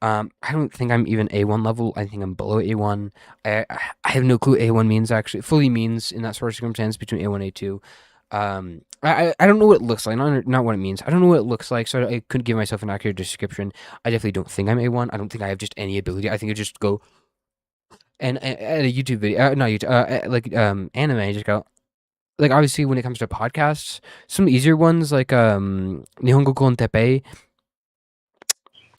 I don't think I'm even A1 level. I think I'm below A1. I have no clue A1 means actually. Fully means in that sort of circumstance between A1 and A2. I don't know what it looks like. Not what it means. I don't know what it looks like, so I couldn't give myself an accurate description. I definitely don't think I'm A1. I don't think I have just any ability. I think I just go and at a YouTube video, not YouTube, anime. I just go like obviously when it comes to podcasts, some easier ones like Nihongo Kon Teppei,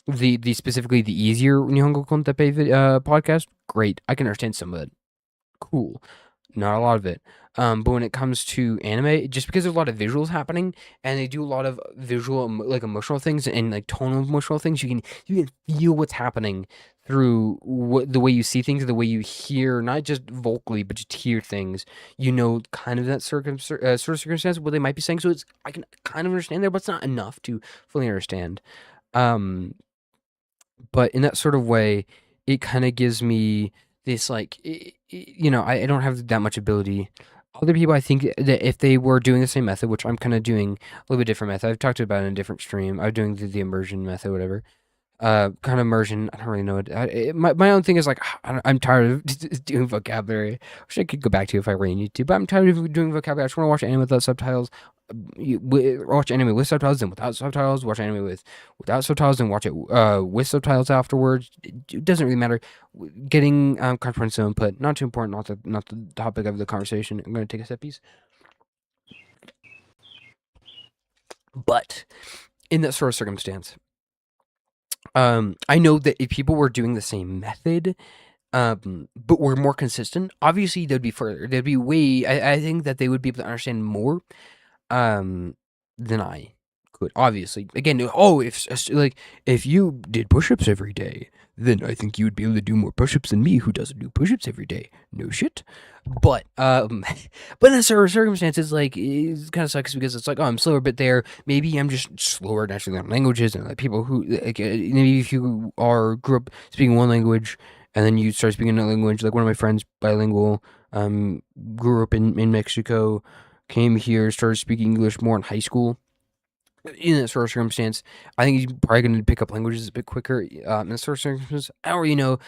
the specifically the easier Nihongo Kon Teppei podcast, great. I can understand some of it. Cool. Not a lot of it. But when it comes to anime, just because there's a lot of visuals happening and they do a lot of visual, like emotional things and like tonal emotional things, you can feel what's happening through the way you see things, the way you hear, not just vocally, but just hear things. Kind of that sort of circumstance what they might be saying. So I can kind of understand there, but it's not enough to fully understand. Um, but in that sort of way, it kind of gives me this like I don't have that much ability. Other people, I think that if they were doing the same method, which I'm kind of doing a little bit different method, I've talked about it in a different stream. I'm doing the immersion method, whatever. Kind of immersion. I don't really know what. My own thing is like I'm tired of doing vocabulary, which I could go back to if I really need to. But I'm tired of doing vocabulary. I just want to watch anime without subtitles. Watch anime with subtitles and without subtitles. Watch anime without subtitles and watch it with subtitles afterwards. It doesn't really matter. Getting comprehensive input, not too important. Not the topic of the conversation. I'm going to take a sip, piece. But in that sort of circumstance, I know that if people were doing the same method, but were more consistent, obviously they'd be further. They'd be way. I think that they would be able to understand more, um, than I could. Obviously, again, if you did push-ups every day, then I think you would be able to do more push-ups than me, who doesn't do push-ups every day. No shit. But but in certain circumstances, like it kind of sucks because it's like, oh, I'm slower, but there maybe I'm just slower naturally on languages, and like people who like maybe if you grew up speaking one language and then you start speaking another language, like one of my friends bilingual, grew up in Mexico, came here, started speaking English more in high school. In that sort of circumstance, I think he's probably going to pick up languages a bit quicker. In that sort of circumstance, I don't really know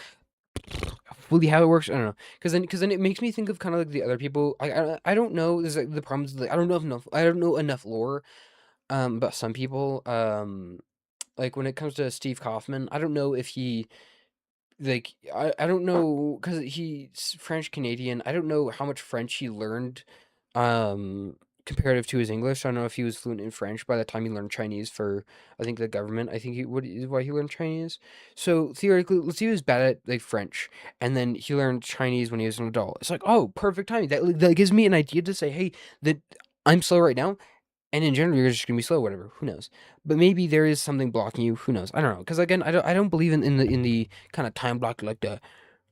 fully how it works. I don't know, because then it makes me think of kind of like the other people. I don't know. There's like the problems. Like, I don't know enough lore about some people. Like when it comes to Steve Kaufman, I don't know if he like I don't know because he's French Canadian. I don't know how much French he learned, um, comparative to his English. I don't know if he was fluent in French by the time he learned Chinese for I think the government. I think he what is why he learned Chinese. So theoretically, let's say he was bad at like French, and then he learned Chinese when he was an adult. It's like oh, perfect timing. That gives me an idea to say, hey, that I'm slow right now. And in general, you're just gonna be slow, whatever. Who knows? But maybe there is something blocking you. Who knows? I don't know. Because again, I don't believe in the kind of time block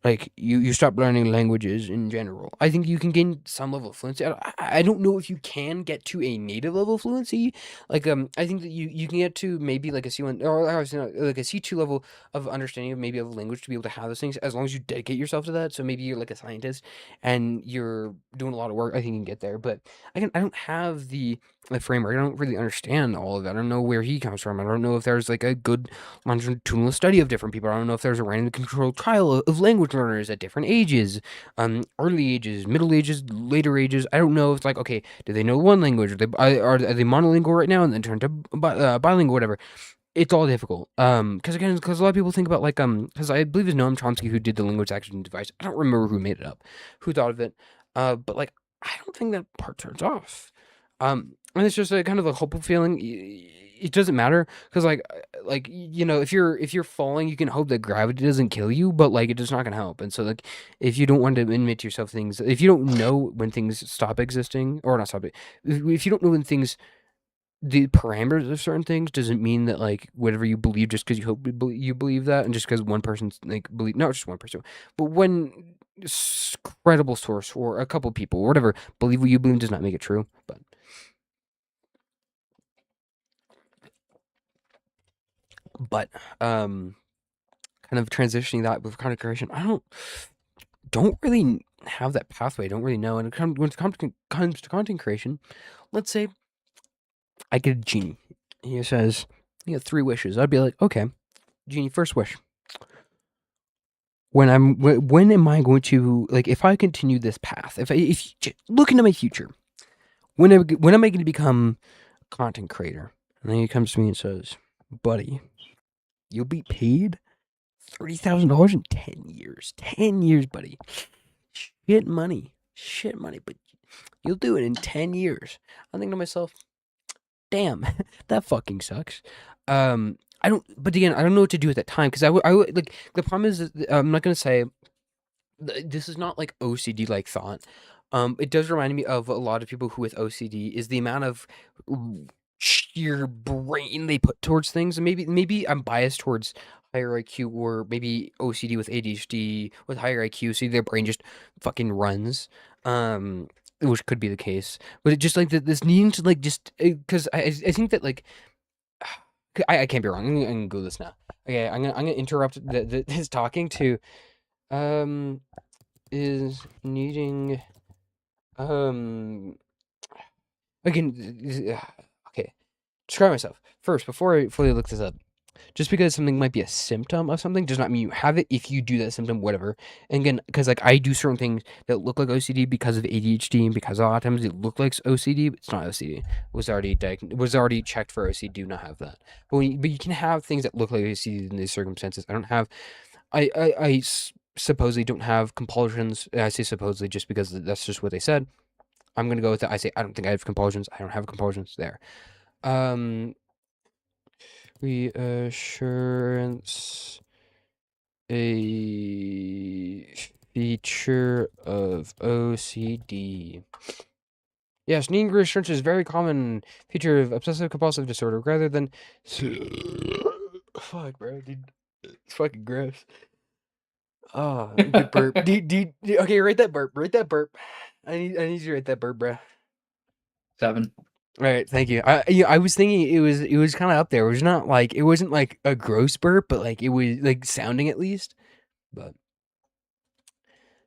like you stop learning languages in general. I think you can gain some level of fluency. I don't know if you can get to a native level of fluency. Like I think that you can get to maybe like a C1 or obviously not, like a C2 level of understanding of maybe of a language to be able to have those things as long as you dedicate yourself to that. So maybe you're like a scientist and you're doing a lot of work. I think you can get there. But again, I don't have the framework. I don't really understand all of that. I don't know where he comes from. I don't know if there's like a good longitudinal study of different people. I don't know if there's a random controlled trial of language learners at different ages, early ages, middle ages, later ages. I don't know if it's like, okay, do they know one language? Are they monolingual right now and then turn to bilingual, whatever? It's all difficult. Because a lot of people think about like because I believe it's Noam Chomsky who did the language acquisition device. I don't remember who made it up, who thought of it. But like I don't think that part turns off. And it's just a kind of a hopeful feeling. It doesn't matter because if you're falling, you can hope that gravity doesn't kill you, but like it's just not gonna help. And so like if you don't want to admit to yourself things, if you don't know when things stop existing or not stop it, if you don't know when things the parameters of certain things doesn't mean that like whatever you believe just because you hope you believe that and just because one person's like believe not just one person but one credible source or a couple people or whatever believe what you believe does not make it true. But kind of transitioning that with content creation, I don't really have that pathway. I don't really know. And when it comes to content creation, let's say I get a genie. He says, "You have 3 wishes." I'd be like, "Okay, genie, first wish. When am I going to like if I continue this path? If look into my future, when am I going to become a content creator?" And then he comes to me and says, "Buddy, you'll be paid $30,000 in 10 years. 10 years, buddy. Shit money, but you'll do it in 10 years." I'm thinking to myself, damn, that fucking sucks. I don't, but again, I don't know what to do at that time because I would like the problem is that, I'm not gonna say this is not like OCD like thought. It does remind me of a lot of people who with OCD is the amount of sheer brain they put towards things. And maybe I'm biased towards higher IQ or maybe OCD with ADHD with higher IQ, so their brain just fucking runs. Which could be the case, but it just like this needing to like just because I think that like I can't be wrong. I'm gonna go this now. Okay, I'm gonna interrupt his talking to is needing again. Okay, describe myself first before I fully look this up. Just because something might be a symptom of something does not mean you have it. If you do that symptom, whatever. And again, because like I do certain things that look like OCD because of ADHD and because a lot of times it look like OCD, but it's not OCD. It was already checked for OCD. Do not have that. But you can have things that look like OCD in these circumstances. I don't have. Supposedly don't have compulsions. I say supposedly just because that's just what they said. I'm gonna go with that. I say I don't think I have compulsions. I don't have compulsions there. Reassurance, a feature of OCD. Yes, needing reassurance is a very common feature of obsessive compulsive disorder rather than fuck, bro, dude. It's fucking gross. Oh, good burp. Okay, rate that burp. Rate that burp. I need you to rate that burp, bro. 7. All right, thank you. I was thinking it was kind of up there. It was not like it wasn't like a gross burp, but like it was like sounding at least. But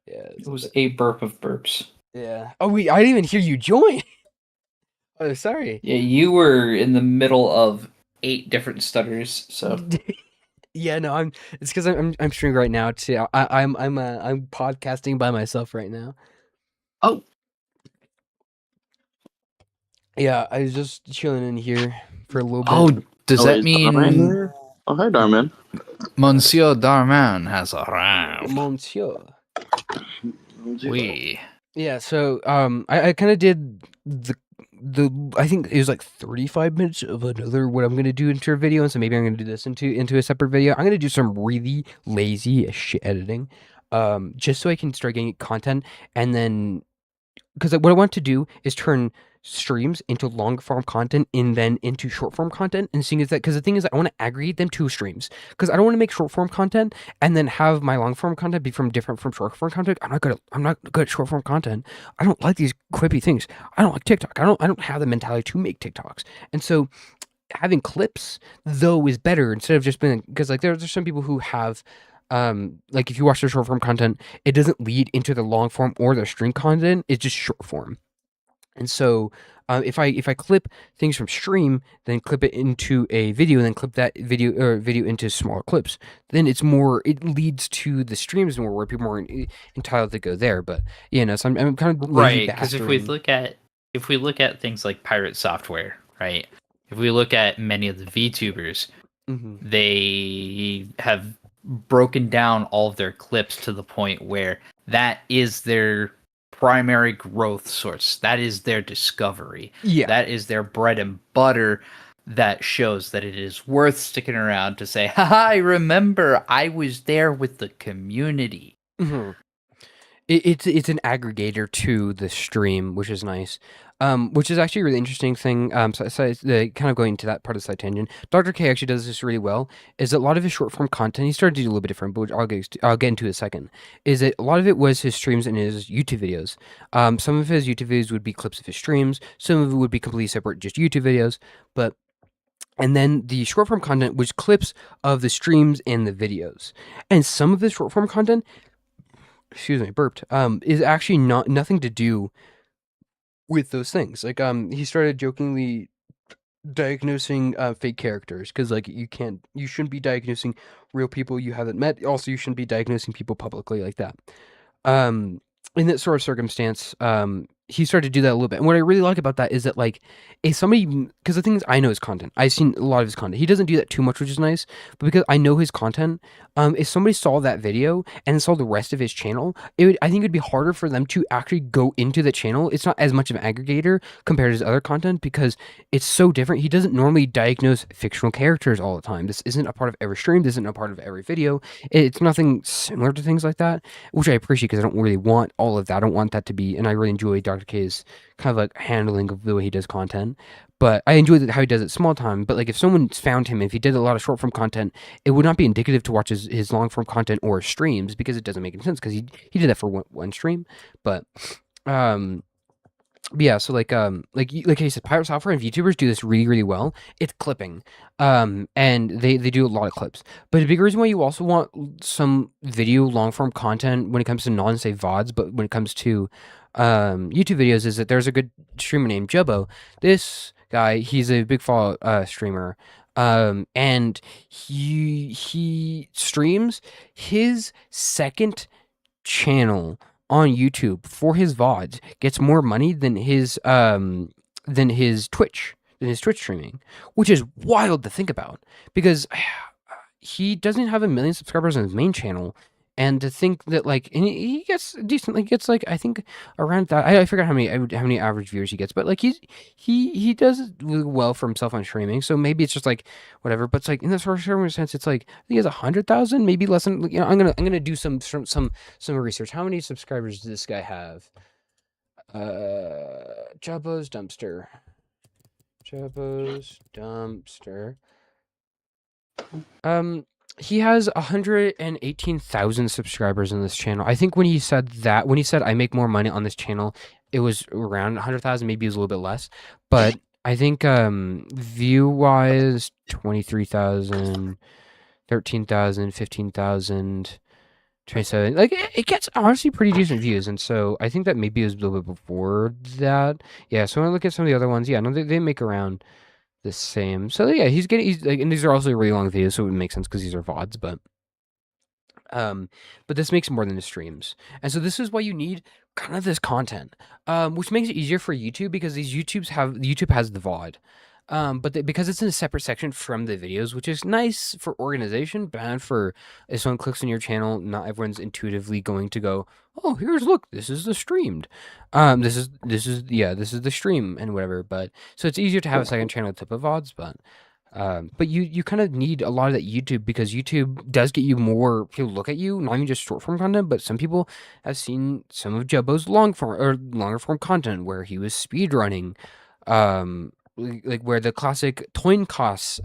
yeah, It was a burp of burps. yeah. Oh wait, I didn't even hear you join. Oh, sorry. Yeah, you were in the middle of 8 different stutters, so Yeah, no, it's because I'm streaming right now too. I'm podcasting by myself right now. Oh. Yeah, I was just chilling in here for a little bit. Oh, does that is mean Darman there? Oh, hi, Darman. Monsieur Darman has arrived? Monsieur. Oui. Yeah, so I kind of did the I think it was like 35 minutes of another what I'm gonna do into a video, and so maybe I'm gonna do this into a separate video. I'm gonna do some really lazy as shit editing, just so I can start getting content, and then because what I want to do is turn streams into long form content and then into short form content. And seeing is that because the thing is, I want to aggregate them to streams because I don't want to make short form content and then have my long form content be different from short form content. I'm not good at short form content. I don't like these quippy things. I don't like TikTok. I don't have the mentality to make TikToks. And so having clips though is better instead of just being because like there's some people who have like if you watch their short form content, it doesn't lead into the long form or the stream content. It's just short form. And so if I clip things from stream, then clip it into a video, and then clip that video into smaller clips, then it leads to the streams more where people are entitled to go there. But so I'm kind of right, because if we look at things like pirate software, right? If we look at many of the VTubers, they have broken down all of their clips to the point where that is their primary growth source. That is their discovery. Yeah. That is their bread and butter that shows that it is worth sticking around to say, haha, remember, I was there with the community. It's an aggregator to the stream, which is nice. Which is actually a really interesting thing. So kind of going into that part of the side tangent, Dr. K actually does this really well. Is that a lot of his short form content, he started to do a little bit different, but I'll get into it in a second. Is that a lot of it was his streams and his YouTube videos. Some of his YouTube videos would be clips of his streams. Some of it would be completely separate, just YouTube videos. And then the short form content was clips of the streams and the videos. And some of the short form content, excuse me, burped, is actually nothing to do with those things. Like he started jokingly diagnosing fake characters because like you shouldn't be diagnosing real people you haven't met. Also, you shouldn't be diagnosing people publicly like that. In that sort of circumstance, he started to do that a little bit. And what I really like about that is that like if somebody, because the thing is I know his content. I've seen a lot of his content. He doesn't do that too much, which is nice. But because I know his content, if somebody saw that video and saw the rest of his channel, I think it'd be harder for them to actually go into the channel. It's not as much of an aggregator compared to his other content because it's so different. He doesn't normally diagnose fictional characters all the time. This isn't a part of every stream. This isn't a part of every video. It's nothing similar to things like that, which I appreciate because I don't really want all of that. I don't want that to be, and I really enjoy Dr. K's kind of like handling of the way he does content. But I enjoy how he does it small time. But like if someone found him, if he did a lot of short form content, it would not be indicative to watch his long form content or streams because it doesn't make any sense because he did that for one stream. But But yeah, so like I said, pirate software and VTubers do this really, really well. It's clipping, and they do a lot of clips. But a big reason why you also want some video long form content when it comes to non-safe VODs, but when it comes to YouTube videos, is that there's a good streamer named Jubbo. This guy, he's a big fall streamer, and he streams his second channel on YouTube for his VODs gets more money than his Twitch streaming, which is wild to think about because he doesn't have 1 million subscribers on his main channel. And to think that and he gets decently gets I think around that I forgot how many average viewers he gets, but he does well for himself on streaming, so maybe it's just whatever. But it's in this sort of sense, it's I think he has 100,000, maybe less than. I'm gonna do some research. How many subscribers does this guy have? Jabbo's Dumpster. He has 118,000 subscribers on this channel. I think when he said I make more money on this channel, it was around 100,000, maybe it was a little bit less. But I think view wise 23,000, 13,000, 15,000, 27. It gets honestly pretty decent views, and so I think that maybe it was a little bit before that. Yeah, so when I look at some of the other ones, yeah, no, they make around the same. So yeah, he's and these are also really long videos, so it would make sense because these are VODs, but this makes more than the streams. And so this is why you need kind of this content, which makes it easier for YouTube because YouTube has the VOD. But because it's in a separate section from the videos, which is nice for organization, bad for if someone clicks on your channel, not everyone's intuitively going to go, oh, look, this is the streamed. This is the stream and whatever. But so it's easier to have a second channel type of VODs, but you kind of need a lot of that YouTube because YouTube does get you more people look at you, not even just short form content, but some people have seen some of Jubbo's longer form content where he was speed running, where the classic Toincos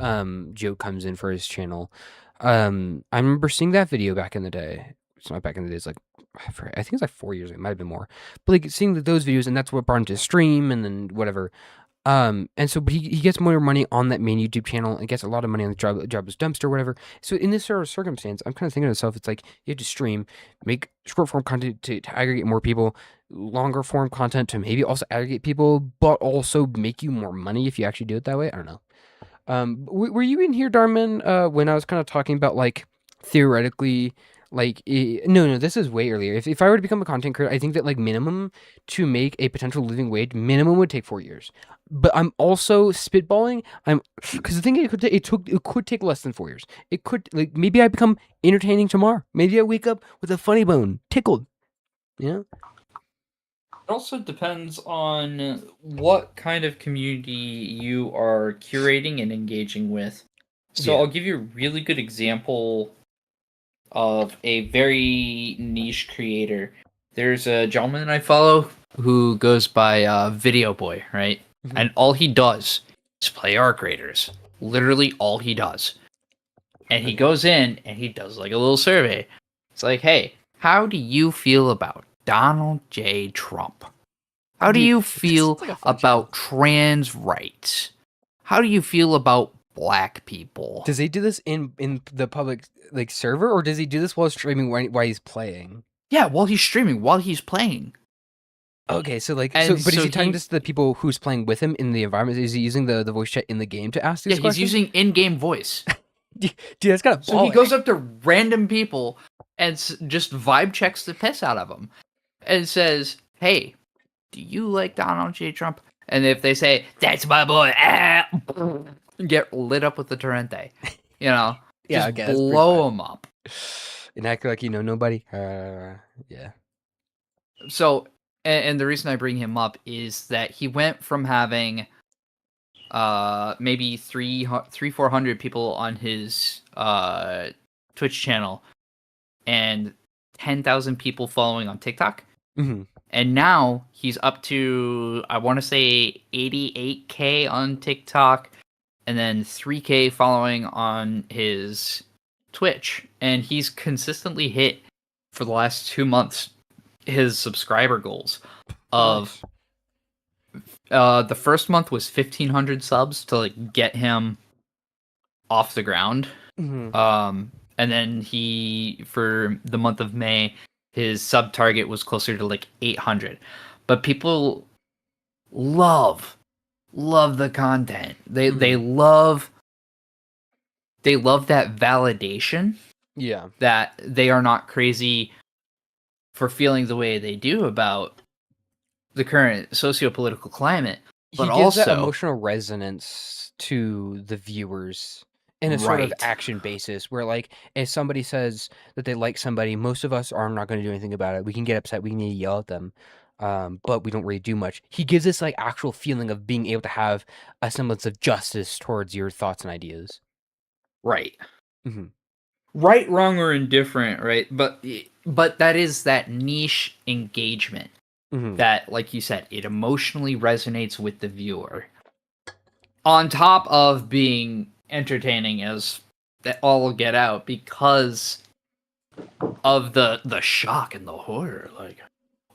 joke comes in for his channel. I remember seeing that video back in the day. It's not back in the day. It's I think it's 4 years ago. It might have been more. But seeing those videos, and that's what brought him to stream, and then whatever. And so, but he gets more money on that main YouTube channel and gets a lot of money on the Jabba's Dumpster, whatever. So in this sort of circumstance, I'm kind of thinking to myself, it's you have to stream, make short form content to aggregate more people, longer form content to maybe also aggregate people, but also make you more money if you actually do it that way. I don't know. Were you in here, Darman, when I was kind of talking about theoretically, no, this is way earlier. If I were to become a content creator, I think that minimum to make a potential living wage, minimum would take 4 years. But I'm also spitballing. Because the thing it could take less than 4 years. It could maybe I become entertaining tomorrow. Maybe I wake up with a funny bone, tickled. It also depends on what kind of community you are curating and engaging with. So yeah. I'll give you a really good example of a very niche creator. There's a gentleman I follow who goes by Video Boy, right? Mm-hmm. And all he does is play Arc Raiders. Literally all he does. And he goes in and he does a little survey. It's hey, how do you feel about Donald J. Trump? How do you feel about trans rights? How do you feel about black people? Does he do this in the public server, or does he do this while streaming while he's playing? Yeah, while he's streaming, while he's playing. Okay, so but is he talking to the people who's playing with him in the environment? Is he using the voice chat in the game to ask these questions? He's using in-game voice. Dude, that's kind of so he goes up to random people and just vibe checks the piss out of them and says, "Hey, do you like Donald J. Trump?" And if they say, "That's my boy," get lit up with the Torrente. Yeah, just blow them up. And act like you know nobody. Yeah. So, and the reason I bring him up is that he went from having maybe 400 people on his Twitch channel and 10,000 people following on TikTok. Mm-hmm. And now he's up to, I want to say 88K on TikTok and then 3K following on his Twitch. And he's consistently hit for the last 2 months his subscriber goals of The first month was 1,500 subs to like get him off the ground. And then for the month of May, his sub target was closer to like 800. But people love the content. They love that validation. Yeah. That they are not crazy for feeling the way they do about the current socio-political climate. But he gives also that emotional resonance to the viewers in a sort of action basis where, like, if somebody says that they like somebody, most of us are not going to do anything about it. We can get upset. We can yell at them. But we don't really do much. He gives this like actual feeling of being able to have a semblance of justice towards your thoughts and ideas. Right. Mm-hmm. Right, wrong, or indifferent, right? But that is that niche engagement that, like you said, it emotionally resonates with the viewer. On top of being entertaining as that all get out because of the shock and the horror. Like,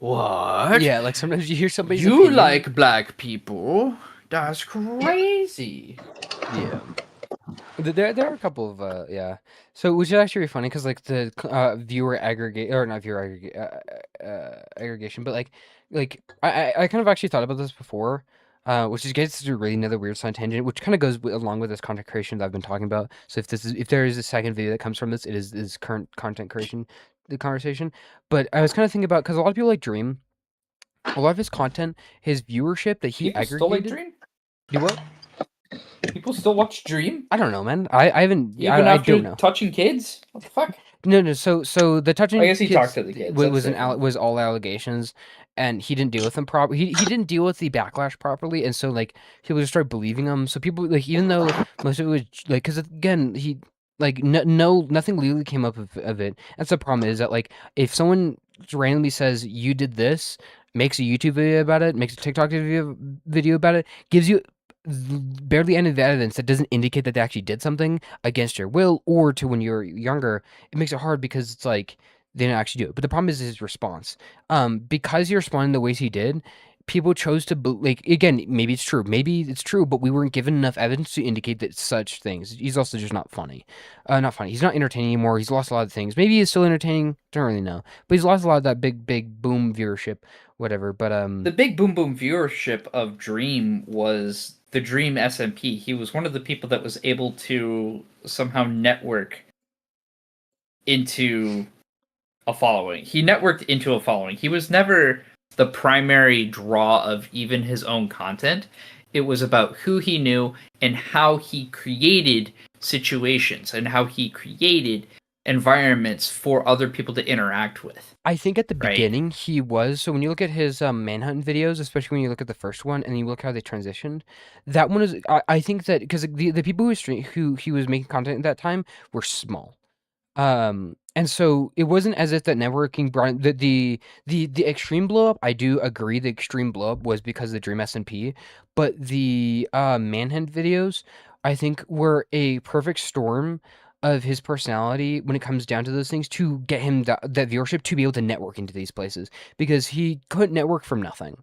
what? Yeah, like sometimes you hear somebody's You opinion. like black people? That's crazy. Yeah. There are a couple of yeah. So which is actually funny because like the viewer aggregate or not viewer aggregate aggregation, but like I kind of actually thought about this before, which is gets to really another weird side tangent, which kind of goes along with this content creation that I've been talking about. So if there is a second video that comes from this, it is current content creation, the conversation. But I was kind of thinking about because a lot of people like Dream, a lot of his content, his viewership that he People aggregated. still like Dream? Do what? People still watch Dream? I don't know, man. I haven't. Even I after don't know. touching kids? What the fuck? No. So the touching. I guess he kids talked to the kids. was all allegations, and he didn't deal with them properly. He didn't deal with the backlash properly, and so like people just started believing him. So people like even though most of it was like because again he like nothing legally came up of it. That's the problem is that like if someone randomly says you did this, makes a YouTube video about it, makes a TikTok video about it, gives you barely any evidence that doesn't indicate that they actually did something against your will or to when you're younger, it makes it hard because it's like they didn't actually do it. But the problem is his response. Because he responded the ways he did, people chose to like again, maybe it's true, but we weren't given enough evidence to indicate that such things. He's also just not funny. Not funny. He's not entertaining anymore. He's lost a lot of things. Maybe he's still entertaining. Don't really know. But he's lost a lot of that big boom viewership, whatever. But the big boom viewership of Dream was the Dream SMP. He was one of the people that was able to somehow network into a following. He networked into a following. He was never the primary draw of even his own content. It was about who he knew and how he created situations and how he created environments for other people to interact with. I think at the beginning he was. So when you look at his manhunt videos, especially when you look at the first one and you look how they transitioned, that one is. I think that because the people who he was making content at that time were small. And so it wasn't as if that networking brought the extreme blow up. I do agree the extreme blow up was because of the Dream SMP, but the manhunt videos I think were a perfect storm of his personality when it comes down to those things to get him that viewership to be able to network into these places because he couldn't network from nothing.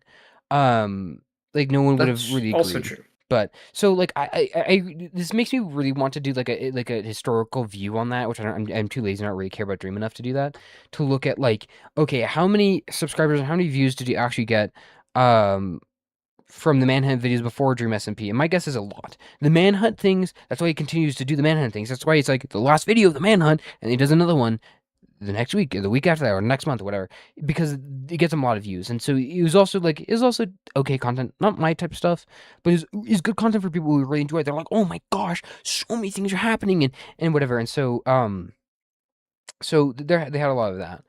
Like no one would have really agreed. Also true. But so like I this makes me really want to do like a historical view on that, which I'm too lazy, not really care about Dream enough to do that. To look at like, okay, how many subscribers and how many views did you actually get from the manhunt videos before Dream SMP? And my guess is a lot. The manhunt things, that's why he continues to do the manhunt things. That's why it's like the last video of the manhunt, and he does another one the next week or the week after that or next month or whatever, because it gets him a lot of views. And so it was also okay content, not my type of stuff, but it's good content for people who really enjoy it. They're like, oh my gosh, so many things are happening and whatever. And so so they had a lot of that.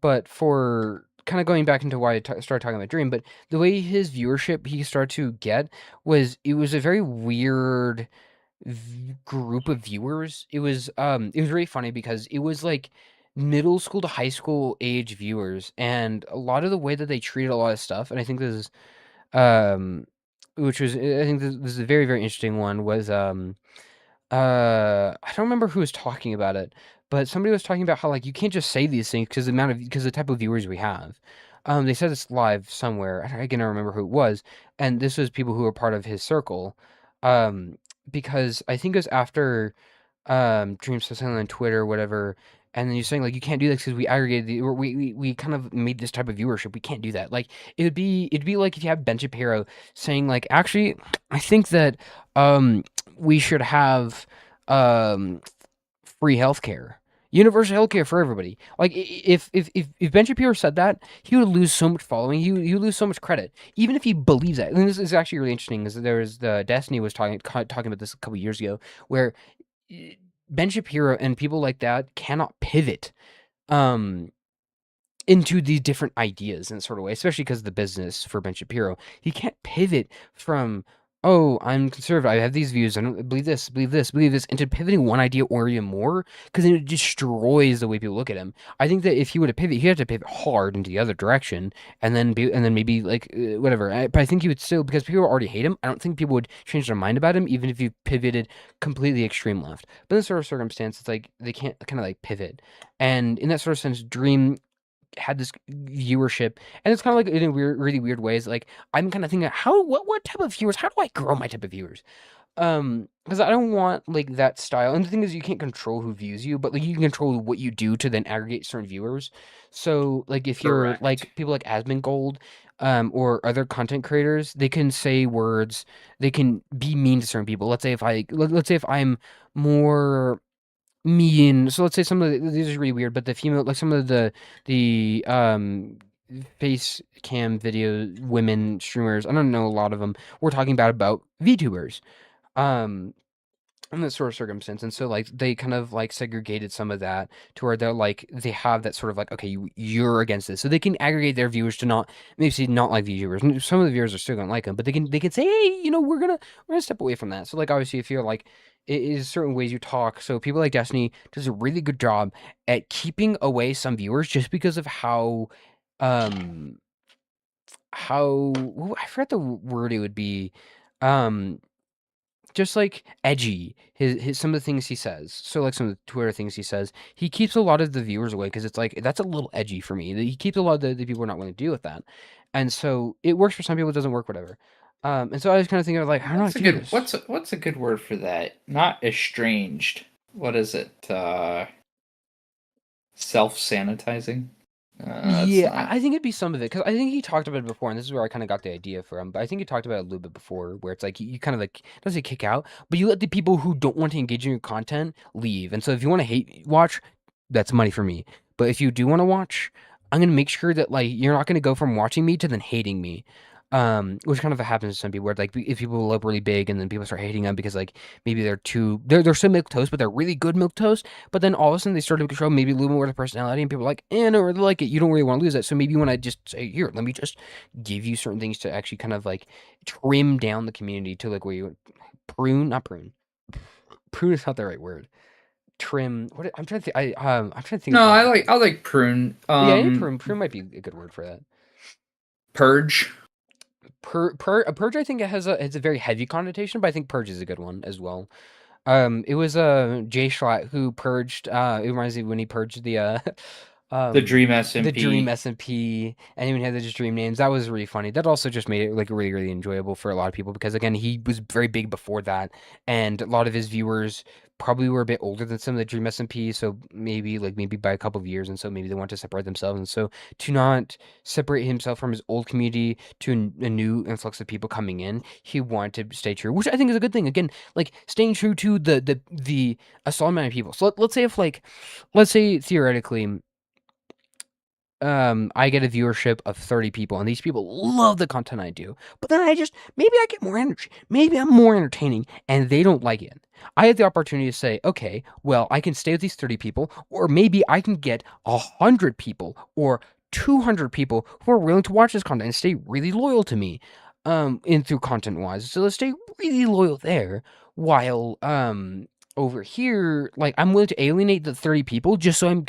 But for kind of going back into why I started talking about Dream, but the way his viewership he started to get was a very weird group of viewers. It was really funny because it was like middle school to high school age viewers, and a lot of the way that they treated a lot of stuff, and I think this is which was I think this is a very interesting one was I don't remember who was talking about it, but somebody was talking about how like you can't just say these things because the type of viewers we have. They said this live somewhere. I can remember who it was, and this was people who were part of his circle. Um, because I think it was after Dream said something on Twitter or whatever, and then you're saying like you can't do this because we aggregated the or we kind of made this type of viewership. We can't do that. Like it'd be like if you have Ben Shapiro saying like actually I think that we should have um free healthcare. Universal healthcare for everybody. Like if Ben Shapiro said that, he would lose so much following. He would lose so much credit, even if he believes that. And this is actually really interesting. Is that there was the Destiny was talking about this a couple years ago, where Ben Shapiro and people like that cannot pivot um into these different ideas in sort of way, especially because of the business for Ben Shapiro. He can't pivot from, oh, I'm conservative, I have these views, I don't believe this, believe this, into pivoting one idea or even more, because then it destroys the way people look at him. I think that if he were to pivot, he'd have to pivot hard into the other direction, and then maybe like whatever. But I think he would still, because people already hate him. I don't think people would change their mind about him, even if you pivoted completely extreme left. But in this sort of circumstance, it's like they can't kind of like pivot, and in that sort of sense, Dream had this viewership, and it's kind of like in a really weird ways. Like I'm kind of thinking, what type of viewers? How do I grow my type of viewers? Because I don't want like that style. And the thing is, you can't control who views you, but like you can control what you do to then aggregate certain viewers. So like if you're Correct. like people like Asmongold, or other content creators, they can say words, they can be mean to certain people. Let's say let's say if I'm more mean. So let's say some of these are really weird, but the female, like some of the face cam video women streamers, I don't know a lot of them. We're talking about VTubers. Um, in that sort of circumstance, and so like they kind of like segregated some of that to where they're like they have that sort of like, okay, you're against this, so they can aggregate their viewers to not maybe not like viewers. Some of the viewers are still gonna like them, but they can say, hey, we're gonna step away from that. So like obviously if you're like it is certain ways you talk, so people like Destiny does a really good job at keeping away some viewers just because of um I forgot the word it would be, um just like edgy, his some of the things he says. So like some of the Twitter things he says, he keeps a lot of the viewers away because it's like that's a little edgy for me. He keeps a lot of the people who are not willing to deal with that, and so it works for some people, it doesn't work, whatever. And so I was kind of thinking of like, how do I do this? What's a good word for that? Not estranged. What is it? Self-sanitizing. Yeah, I think it'd be some of it because I think he talked about it before, and this is where I kind of got the idea from. But I think he talked about it a little bit before, where it's like you kind of like doesn't say kick out, but you let the people who don't want to engage in your content leave. And so if you want to hate watch, that's money for me. But if you do want to watch, I'm gonna make sure that like you're not gonna go from watching me to then hating me. Which kind of happens to some people where like if people blow up really big and then people start hating them because like maybe they're still milk toast, but they're really good milk toast. But then all of a sudden they start to control maybe a little more of the personality, and people are like, I don't really like it. You don't really want to lose that. So maybe you want to just say, here, let me just give you certain things to actually kind of like trim down the community to like where you not prune. Prune is not the right word. Trim. What I'm trying to think. I'm trying to think. No, I like prune. Yeah, prune. Prune might be a good word for that. Purge. Purge, I think it has a very heavy connotation, but I think purge is a good one as well. It was Jay Schlatt who purged. It reminds me when he purged the Dream SMP. The Dream SMP, and even had the just Dream names. That was really funny. That also just made it like really, really enjoyable for a lot of people because again, he was very big before that, and a lot of his viewers probably were a bit older than some of the Dream SMP, so maybe by a couple of years, and so maybe they want to separate themselves, and so to not separate himself from his old community to a new influx of people coming in, he wanted to stay true, which I think is a good thing. Again, like staying true to the a small amount of people. So let's say let's say theoretically I get a viewership of 30 people, and these people love the content I do. But then maybe I get more energy. Maybe I'm more entertaining, and they don't like it. I have the opportunity to say, okay, well, I can stay with these 30 people, or maybe I can get 100 people or 200 people who are willing to watch this content and stay really loyal to me, in through content wise. So let's stay really loyal there, while over here, like I'm willing to alienate the 30 people just so I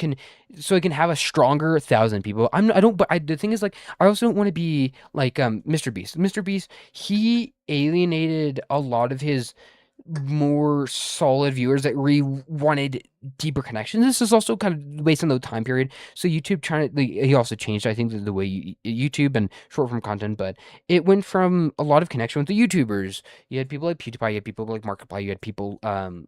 can have a stronger 1,000 people. The thing is, like, I also don't want to be like Mr. Beast. Mr. Beast, he alienated a lot of his more solid viewers that really wanted deeper connections. This is also kind of based on the time period. So YouTube he also changed, I think, the way YouTube and short form content, but it went from a lot of connection with the YouTubers. You had people like PewDiePie, you had people like Markiplier, you had people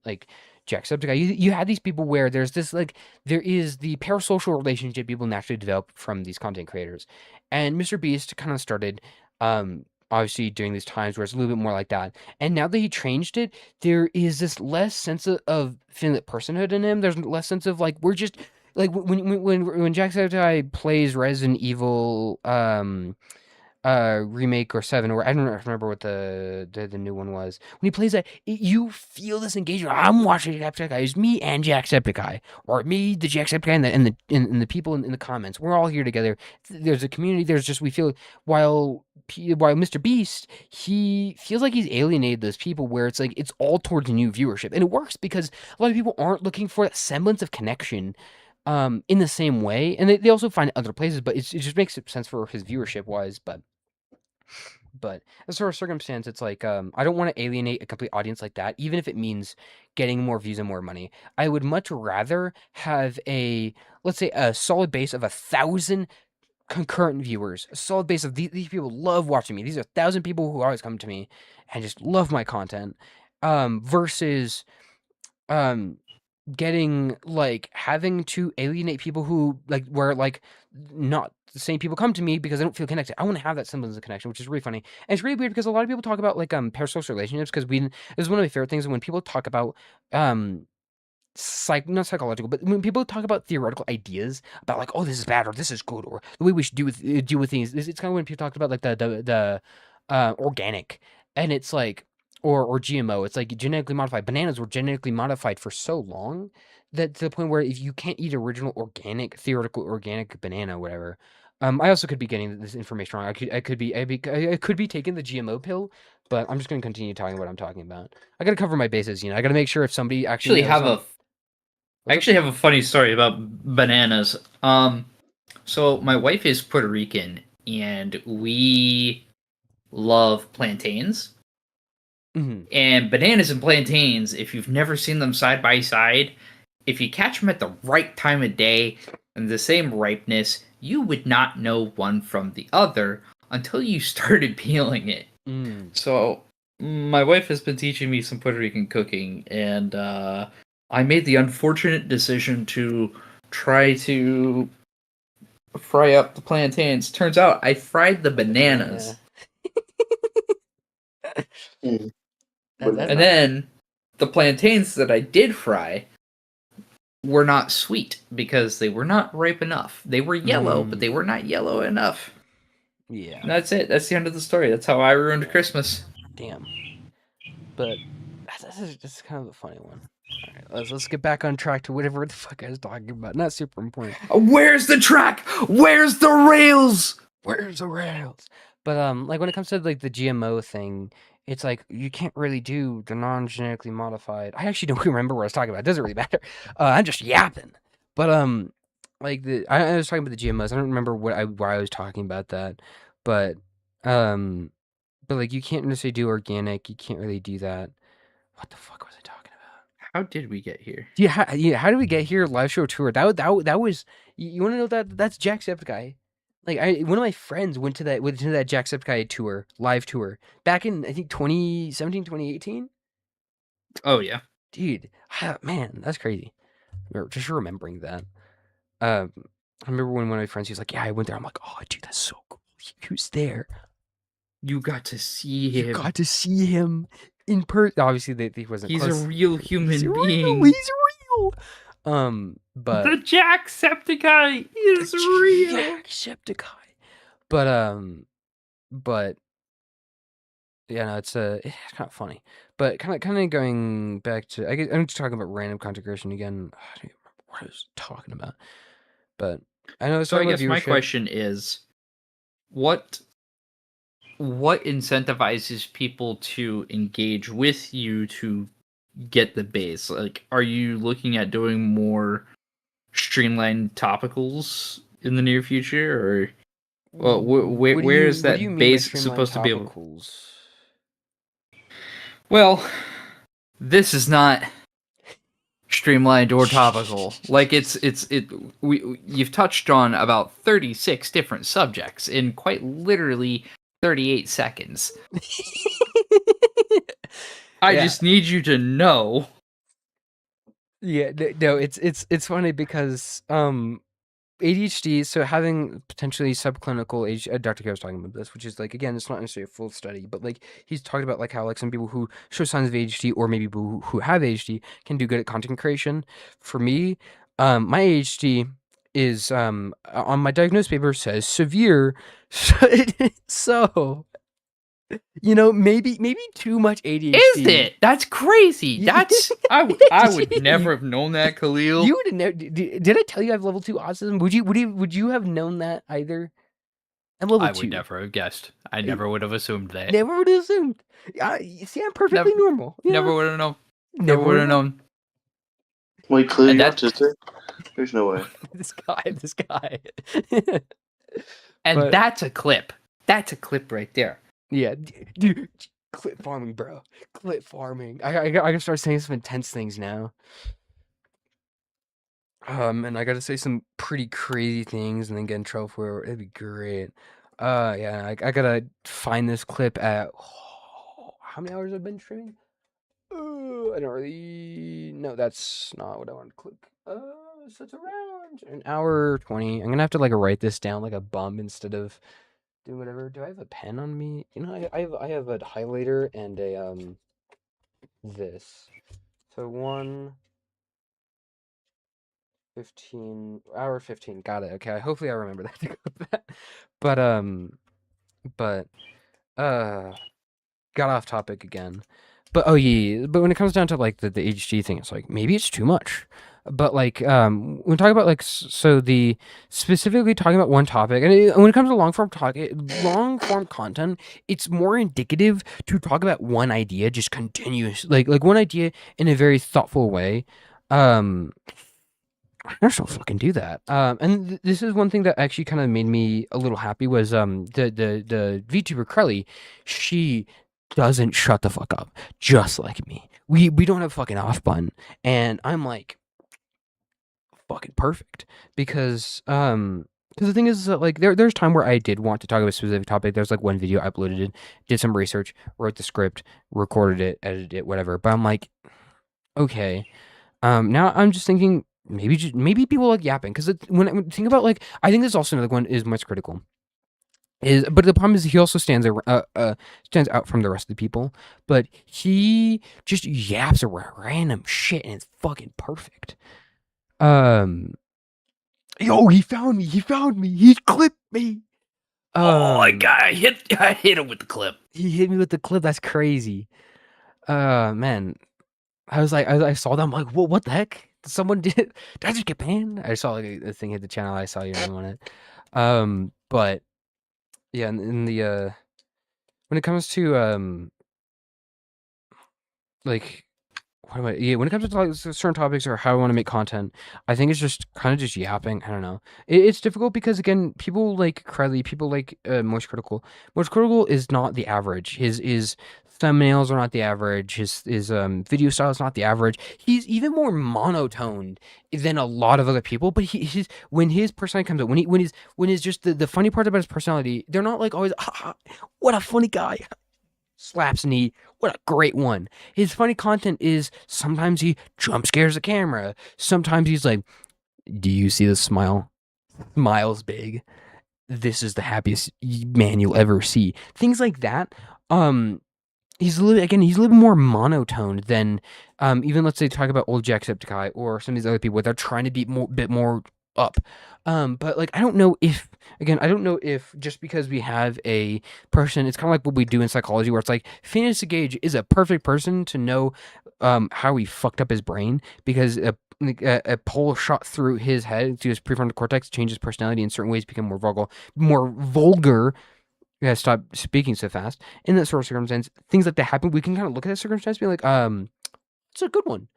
like Jacksepticeye. You had these people where there is the parasocial relationship people naturally develop from these content creators. And Mr. Beast kind of started obviously during these times where it's a little bit more like that. And now that he changed it, there is this less sense of feeling that personhood in him. There's less sense of like we're just like when Jacksepticeye plays Resident Evil remake or 7, or I don't remember what the new one was. When he plays that, you feel this engagement. I'm watching Jacksepticeye. It's me and Jacksepticeye, or me, the Jacksepticeye, and the people in the comments. We're all here together. There's a community. There's just we feel while Mr. Beast, he feels like he's alienated those people where it's like it's all towards new viewership, and it works because a lot of people aren't looking for that semblance of connection in the same way, and they also find other places, but it just makes sense for his viewership wise. But as sort of circumstance, it's like I don't want to alienate a complete audience like that, even if it means getting more views and more money. I would much rather have let's say a solid base of 1,000 concurrent viewers, a solid base of these people love watching me. These are 1,000 people who always come to me and just love my content, versus getting like having to alienate people who like where like not the same people come to me because I don't feel connected. I want to have that semblance of connection, which is really funny. And it's really weird because a lot of people talk about like parasocial relationships because this is one of my favorite things when people talk about not psychological, but when people talk about theoretical ideas about like, oh, this is bad or this is good or the way we should deal with things. It's kind of when people talk about like the organic, and it's like or GMO. It's like genetically modified. Bananas were genetically modified for so long that to the point where if you can't eat original organic, theoretical organic banana, whatever. I also could be getting this information wrong. I could be taking the GMO pill, but I'm just going to continue talking what I'm talking about. I got to cover my bases, I got to make sure if somebody actually knows I actually have a funny story about bananas. So my wife is Puerto Rican, and we love plantains. Mm-hmm. And bananas and plantains, if you've never seen them side by side, if you catch them at the right time of day and the same ripeness, you would not know one from the other until you started peeling it. So my wife has been teaching me some Puerto Rican cooking, and I made the unfortunate decision to try to fry up the plantains. Turns out I fried the bananas. Mm. And then the plantains that I did fry were not sweet because they were not ripe enough. They were yellow, but they were not yellow enough. Yeah. And that's it. That's the end of the story. That's how I ruined Christmas. Damn. But this is kind of a funny one. All right, let's get back on track to whatever the fuck I was talking about. Not super important. Where's the track? Where's the rails? Where's the rails? But like when it comes to like the GMO thing, it's like you can't really do the non-genetically modified. I actually don't remember what I was talking about. It doesn't really matter. I'm just yapping. But like I was talking about the GMOs. I don't remember why I was talking about that. But like you can't necessarily do organic. You can't really do that. What the fuck was I talking about? How did we get here? Yeah, how did we get here? Live show tour. That was. You want to know that's Jacksepticeye. Like one of my friends went to that Jacksepticeye tour, live tour, back in I think 2017, 2018. Oh yeah, dude, man, that's crazy. Just remembering that. I remember when one of my friends, he was like, "Yeah, I went there." I'm like, "Oh, dude, that's so cool. He was there. You got to see him. You got to see him in person. Obviously, he wasn't. He's close. a real human He's being. Real. He's real. But the Jacksepticeye is real. Jacksepticeye. But yeah, no, it's kind of funny. But kind of going back to, I guess I'm just talking about random content creation again. I don't even remember what I was talking about. But I know. So I guess my question is, what incentivizes people to engage with you to get the base? Like, are you looking at doing more streamlined topicals in the near future, or well, where is that base supposed to be able? Well, this is not streamlined or topical. Like you've touched on about 36 different subjects in quite literally 38 seconds. I just need you to know. Yeah, no, it's funny because ADHD, so having potentially subclinical ADHD, Dr. K was talking about this, which is like, again, it's not necessarily a full study, but like he's talked about like how like some people who show signs of ADHD or maybe people who have ADHD can do good at content creation. For me, my ADHD is on my diagnosis paper says severe, so maybe too much ADHD. Is it? That's crazy. That's I would never have known that, Khalil. You would have never. Did I tell you I have level 2 autism? Would you have known that either? I'm level 2. Would never have guessed. I never would have assumed that. Never would have assumed. See, I'm perfectly normal. Never would have known. Never would have known. Wait, Khalil, you're autistic? There's no way. This guy. And that's a clip. That's a clip right there. Yeah, dude, clip farming, bro. Clip farming. I gotta start saying some intense things now. And I gotta say some pretty crazy things and then get in trouble for it. It'd be great. Yeah, I gotta find this clip at how many hours I've been streaming? I don't really. No, that's not what I want to click. So it's around an hour 20. I'm gonna have to like write this down like a bum instead of do whatever. Do I have a pen on me? I have a highlighter and a this. So 1:15, 15. Got it. Okay. Hopefully I remember that to go with that. But got off topic again. But but when it comes down to like the ADHD thing, it's like maybe it's too much. But like when we talk about like specifically talking about one topic, and when it comes to long form content, it's more indicative to talk about one idea just continuous, like one idea in a very thoughtful way. I just don't fucking do that. And this is one thing that actually kind of made me a little happy was the VTuber Crelly. She doesn't shut the fuck up, just like me. We don't have fucking off button, and I'm like fucking perfect because the thing is that like there's time where I did want to talk about a specific topic. There's like one video I uploaded it, did some research, wrote the script, recorded it, edited it, whatever. But I'm like, okay, now I'm just thinking. Maybe people like yapping because when I think about like I think there's also another one is much critical but the problem is he also stands out from the rest of the people, but he just yaps around random shit and it's fucking perfect. Yo, he found me, he clipped me. I hit him with the clip. He hit me with the clip. That's crazy. Man, I was like, I saw that. I'm like, what the heck? Someone did I just get banned? I saw like the thing hit the channel. I saw you on it. But yeah, in the when it comes to like when it comes to like certain topics or how I want to make content, I think it's just kind of just yapping. I don't know. It's difficult because again, people like Crowley, people like Most Critical. Most Critical is not the average. His thumbnails are not the average. His video style is not the average. He's even more monotoned than a lot of other people. But when his personality comes out, when he's just the funny part about his personality, they're not like always what a funny guy. Slaps knee. What a great one. His funny content is sometimes he jump scares the camera. Sometimes he's like, do you see the smile? Smile's big. This is the happiest man you'll ever see. Things like that. He's a little bit more monotone than even let's say talk about old Jacksepticeye or some of these other people where they're trying to be bit more up. But like I don't know if just because we have a person, it's kind of like what we do in psychology where it's like Phineas Gage is a perfect person to know how he fucked up his brain because a pole shot through his head to his prefrontal cortex changed his personality in certain ways, become more vulgar. You gotta stop speaking so fast. In that sort of circumstance, things like that happen. We can kind of look at that circumstance and be like, it's a good one.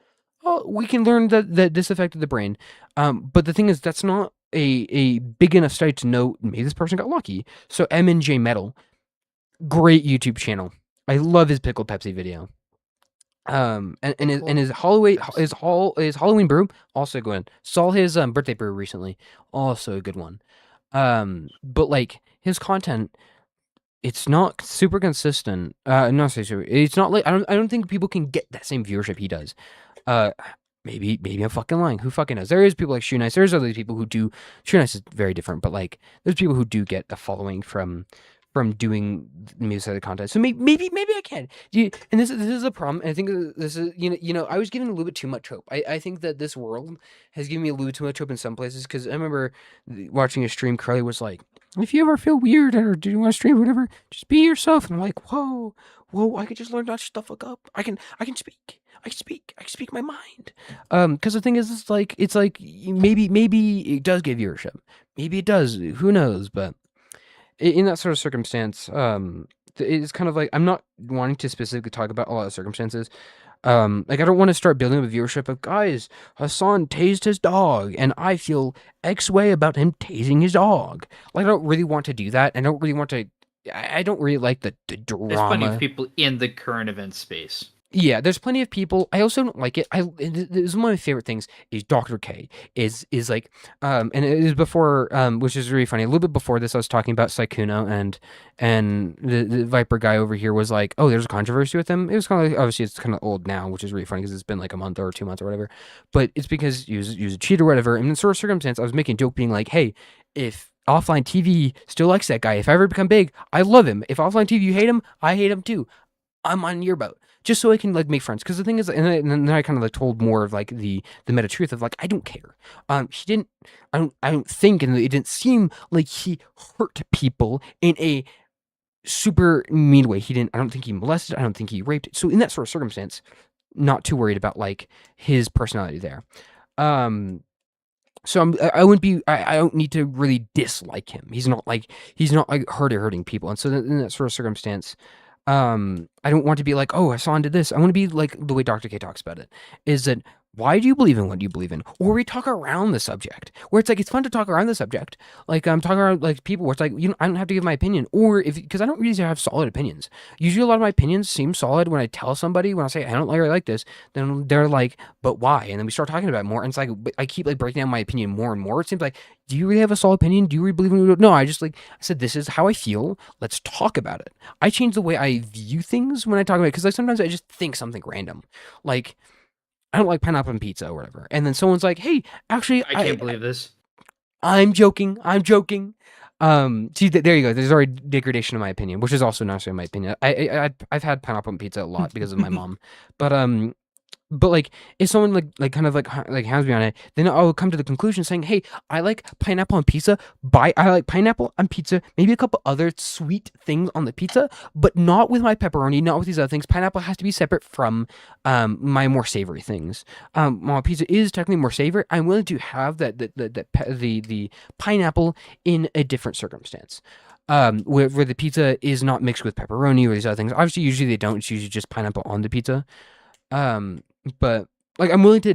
Oh, we can learn that this affected the brain. But the thing is, that's not a big enough study to know maybe this person got lucky. So M&J Metal, great YouTube channel. I love his Pickle Pepsi video. And his Halloween brew, also good. Saw his birthday brew recently, also a good one. But like his content, it's not super consistent. Not say super. It's not like I don't think people can get that same viewership he does. Uh, maybe I'm fucking lying. Who fucking knows? There is people like Shoe Nice. There's other people who do. Shoe Nice is very different, but like there's people who do get a following from doing music content. So maybe I can. And this is a problem. I think this is I was given a little bit too much hope. I think that this world has given me a little too much hope in some places because I remember watching a stream. Carly was like, "If you ever feel weird or do you want to stream or whatever, just be yourself." And I'm like, "Whoa, I could just learn not to shut the fuck up. I can speak. I can speak my mind." Because the thing is, it's like maybe it does give viewership. Maybe it does. Who knows? But in that sort of circumstance, it's kind of like I'm not wanting to specifically talk about a lot of circumstances. Like I don't want to start building up a viewership of guys. Hassan tased his dog, and I feel X way about him tasing his dog. Like I don't really want to do that. I don't really want to. I don't really like the drama. There's plenty of people in the current event space. Yeah, there's plenty of people. I also don't like it. This is one of my favorite things is Dr. K is like and it is before which is really funny. A little bit before this I was talking about Saikuno and the Viper guy over here was like, "Oh, there's a controversy with him." It was kind of like, obviously it's kind of old now, which is really funny because it's been like a month or 2 months or whatever. But it's because he was a cheat or whatever. And in sort of circumstance I was making a joke being like, "Hey, if offline TV still likes that guy, if I ever become big, I love him. If offline TV you hate him, I hate him too. I'm on your boat." Just so I can like make friends, because the thing is, and then I kind of like told more of like the meta truth of like I don't care. He didn't. I don't think, and it didn't seem like he hurt people in a super mean way. He didn't. I don't think he molested. I don't think he raped. So in that sort of circumstance, not too worried about like his personality there. So I wouldn't be. I don't need to really dislike him. He's not like hurting people, and so in that sort of circumstance. I don't want to be like, "Oh, Hassan did this." I want to be like the way Dr. K talks about it. Is that why do you believe in what you believe in? Or we talk around the subject, where it's like it's fun to talk around the subject. Like I'm talking around like people where it's like I don't have to give my opinion, or because I don't really have solid opinions. Usually, a lot of my opinions seem solid when I tell somebody when I say I don't really like this. Then they're like, "But why?" And then we start talking about it more, and it's like I keep like breaking down my opinion more and more. It seems like, do you really have a solid opinion? Do you really believe in it? No, I just like I said, this is how I feel. Let's talk about it. I change the way I view things when I talk about it because like sometimes I just think something random, like I don't like pineapple on pizza or whatever, and then someone's like, "Hey, actually, I can't believe this." I'm joking. See, there you go. There's already degradation in my opinion, which is also not necessarily my opinion. I've had pineapple on pizza a lot because of my mom, but like if someone like kind of like hounds me on it, then I'll come to the conclusion saying, "Hey, I like pineapple on pizza. I like pineapple on pizza. Maybe a couple other sweet things on the pizza, but not with my pepperoni, not with these other things. Pineapple has to be separate from my more savory things. While pizza is technically more savory, I'm willing to have the pineapple in a different circumstance." Where the pizza is not mixed with pepperoni or these other things. Obviously, usually they don't. It's usually just pineapple on the pizza. But like I'm willing to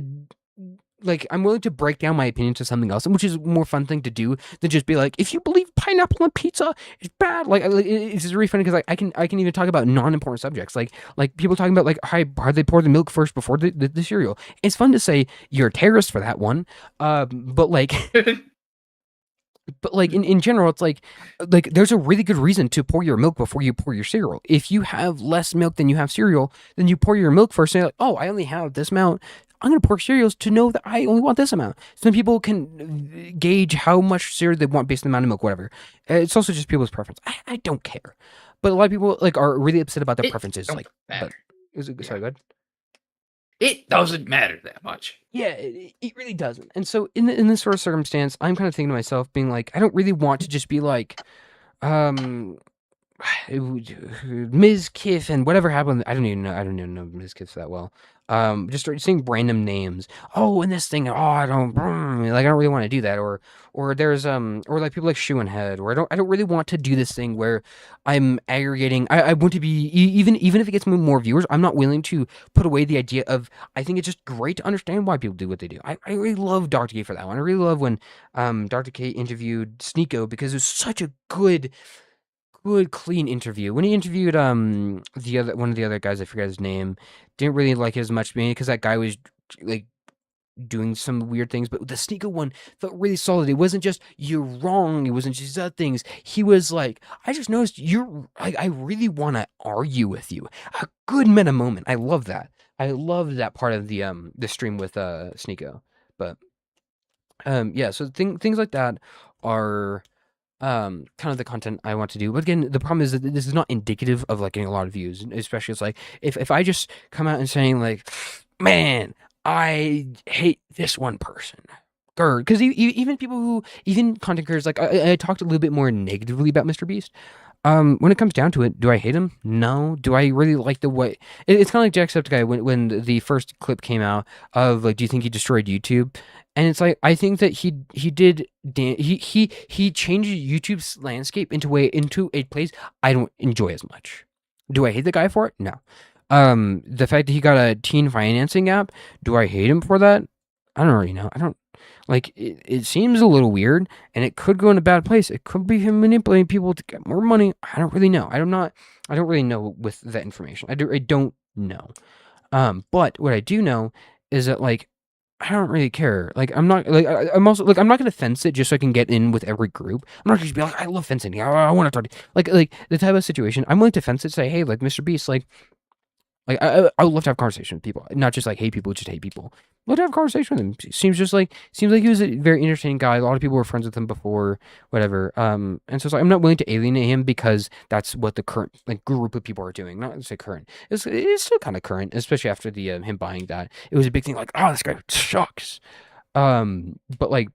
break down my opinion to something else, which is a more fun thing to do than just be like, if you believe pineapple on pizza is bad. Like it's really funny because like I can even talk about non-important subjects, like people talking about like how they pour the milk first before the cereal. It's fun to say you're a terrorist for that one, but like. But like in general, it's like there's a really good reason to pour your milk before you pour your cereal. If you have less milk than you have cereal, then you pour your milk first and you're like, "Oh, I only have this amount. I'm going to pour cereals to know that I only want this amount." So then people can gauge how much cereal they want based on the amount of milk, whatever. It's also just people's preference. I don't care. But a lot of people like are really upset about their preferences. Like, but, sorry, go ahead. It doesn't matter that much. Yeah, it really doesn't. And so in this sort of circumstance, I'm kind of thinking to myself, being like, I don't really want to just be like, Ms. Kiff and whatever happened. I don't even know Ms. Kiff that well. Just start saying random names. Oh, and this thing. Oh, I don't really want to do that. Or there's or like people like Shoe and Head. Or I don't really want to do this thing where I'm aggregating. I want to be even if it gets me more viewers. I'm not willing to put away the idea of. I think it's just great to understand why people do what they do. I really love Dr. K for that one. I really love when Dr. K interviewed Sneeko because it was such a good good clean interview. When he interviewed one of the other guys, I forget his name, didn't really like it as much because that guy was like doing some weird things, but the Sneeko one felt really solid. It wasn't just you're wrong. It wasn't just other things. He was like, I just noticed I really want to argue with you. A good meta moment. I love that. I love that part of the stream with Sneeko. But yeah, so things like that are kind of the content I want to do. But again, the problem is that this is not indicative of like getting a lot of views. Especially it's like if I just come out and saying like, man, I hate this one person. Because even people who, even content creators, like I talked a little bit more negatively about Mr. Beast. When it comes down to it, do I hate him? No. Do I really like the way? It's kind of like Jacksepticeye when the first clip came out of like, do you think he destroyed YouTube? And it's like I think that he did he changed YouTube's landscape into a place I don't enjoy as much. Do I hate the guy for it? No. The fact that he got a teen financing app, do I hate him for that? I don't really know. I don't like it seems a little weird and it could go in a bad place. It could be him manipulating people to get more money. I don't really know. I don't really know with that information. I don't know. But what I do know is that like I don't really care. Like I'm not like I'm also like I'm not gonna fence it just so I can get in with every group. I'm not gonna just be like I love fencing. I want to talk. Like the type of situation I'm willing to fence it. Say hey like Mr. Beast like I would love to have a conversation with people, not just like hate people, just hate people. Love to have a conversation with him. Seems like he was a very entertaining guy. A lot of people were friends with him before, whatever. And so it's like I'm not willing to alienate him because that's what the current like group of people are doing. Not to say current. It's still kind of current, especially after the him buying that. It was a big thing. Like oh this guy sucks. But like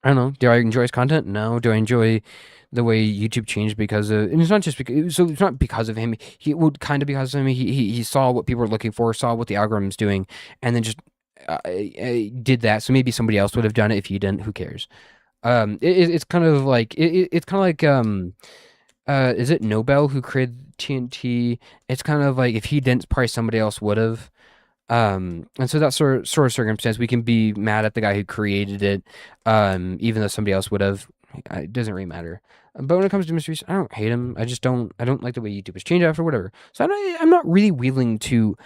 I don't know. Do I enjoy his content? No. Do I enjoy the way YouTube changed because of? And it's not just because. So it's not because of him. He would kind of because of him. He saw what people were looking for, saw what the algorithm's doing, and then just did that. So maybe somebody else would have done it if he didn't. Who cares? It's kind of like it's kind of like is it Nobel who created TNT? It's kind of like if he didn't, probably somebody else would have. And so that sort of circumstance, we can be mad at the guy who created it, even though somebody else would have. It doesn't really matter. But when it comes to Mr. Beast, I don't hate him. I just don't. I don't like the way YouTube has changed after whatever. So I'm not really willing to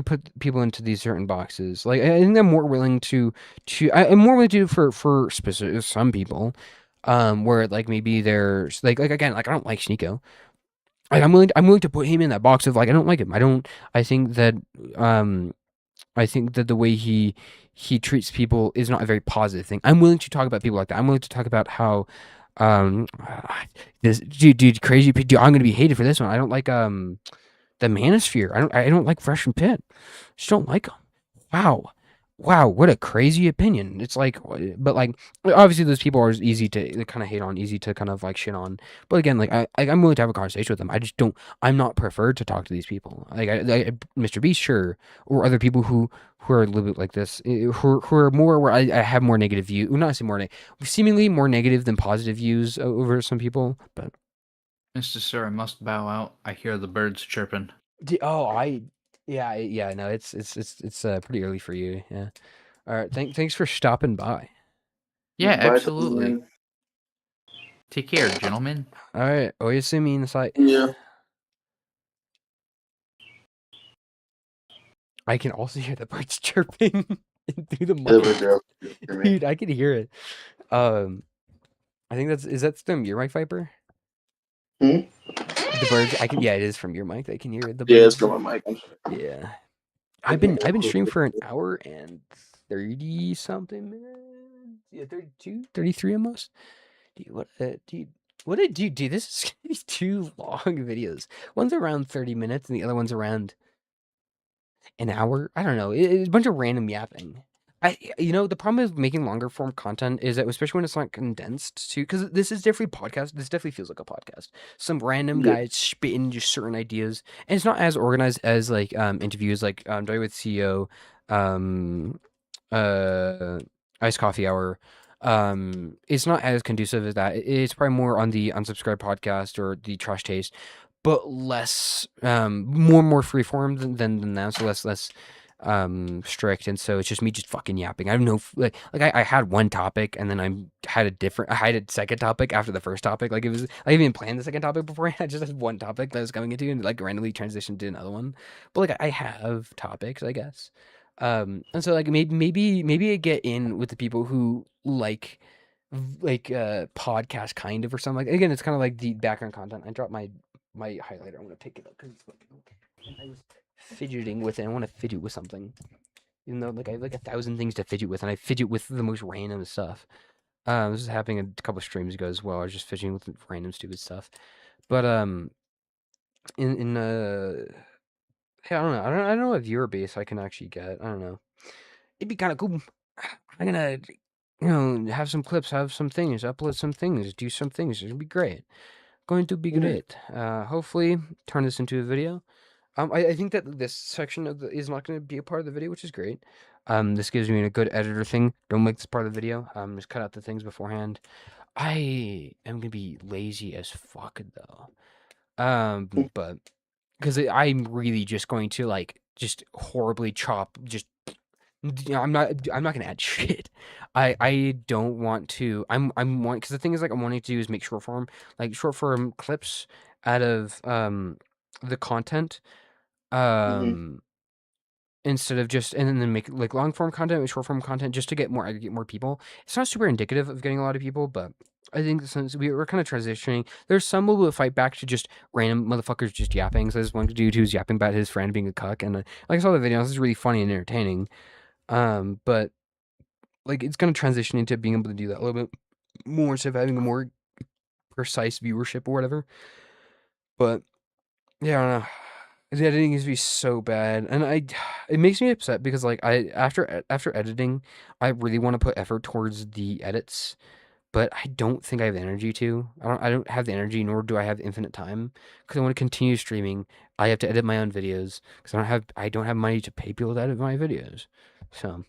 put people into these certain boxes. Like I think I'm more willing I'm more willing to do for specific some people, where like maybe there's like again like I don't like Sneeko. Like I'm willing to put him in that box of like I don't like him. I think that the way he treats people is not a very positive thing. I'm willing to talk about people like that. I'm willing to talk about how this dude crazy dude, I'm gonna be hated for this one. I don't like the Manosphere. I don't like Fresh and Pit. Just don't like them. Wow, what a crazy opinion. It's like, but like, obviously those people are easy to kind of hate on, easy to kind of like shit on. But again, like, I'm willing to have a conversation with them. I just don't, I'm not preferred to talk to these people. Like, Mr. Beast, sure, or other people who are a little bit like this, who are more where I have more negative views. Well, not to say more seemingly more negative than positive views over some people. But Mr. Sir, I must bow out. I hear the birds chirping. Yeah, no, it's pretty early for you. Yeah. All right. Thanks for stopping by. Yeah, Bye, absolutely. gentlemen. Take care, gentlemen. All right. Oyasumi Nasai. Yeah. I can also hear the birds chirping through the There we mic. go. Dude, I can hear it. I think is that from your mic, Viper? Hmm? The birds. Yeah, it is from your mic. I can hear it. The Yeah, it's birds. from my mic. I'm sorry. Yeah. I've been streaming for an hour and 30 something minutes. Yeah, 32, 33 almost. Dude, this is gonna be 2 long videos. One's around 30 minutes and the other one's around an hour. I don't know. It's a bunch of random yapping. The problem with making longer form content is that, especially when it's not condensed too, because this is definitely podcast. This definitely feels like a podcast. Some random guys spitting just certain ideas, and it's not as organized as like interviews like Joy with CEO, Iced Coffee Hour. It's not as conducive as that. It's probably more on the Unsubscribed podcast or the Trash Taste, but less more freeform than that. So less strict, and so it's just me just fucking yapping. I don't know, I had one topic, and then I had a second topic after the first topic. Like, it was, I didn't even planned the second topic before. I just had one topic that I was going into, and like randomly transitioned to another one. But like, I have topics, I guess. And so like maybe I get in with the people who podcast kind of or something. Like, again, it's kind of like the background content. I dropped my highlighter. I'm gonna pick it up because it's fucking. And I was fidgeting with it. I want to fidget with something, even though like I have like 1,000 things to fidget with, and I fidget with the most random stuff. This is happening a couple streams ago as well. I was just fidgeting with random stupid stuff. But hey, I don't know. I don't know what viewer base I can actually get. I don't know. It'd be kind of cool. I'm gonna, have some clips, have some things, upload some things, do some things. It'd be great. Going to be great. Hopefully, turn this into a video. I think that this section is not going to be a part of the video, which is great. This gives me a good editor thing. Don't make this part of the video. Just cut out the things beforehand. I am gonna be lazy as fuck though. But because I'm really just going to like just horribly chop. Just I'm not gonna add shit. I don't want to. Because the thing is, like, I'm wanting to do is make short form clips out of the content. Instead of just and then make like long form content with short form content just to get more people. It's not super indicative of getting a lot of people, but I think since we're kind of transitioning, there's some will fight back to just random motherfuckers just yapping. So there's one dude who's yapping about his friend being a cuck, and like I saw the video, this is really funny and entertaining. But like it's gonna transition into being able to do that a little bit more instead of having a more precise viewership or whatever. But yeah, I don't know. The editing is be so bad, and it makes me upset because like after editing, I really want to put effort towards the edits, but I don't think I have the energy to. I don't have the energy, nor do I have infinite time because I want to continue streaming. I have to edit my own videos because I don't have money to pay people to edit my videos. So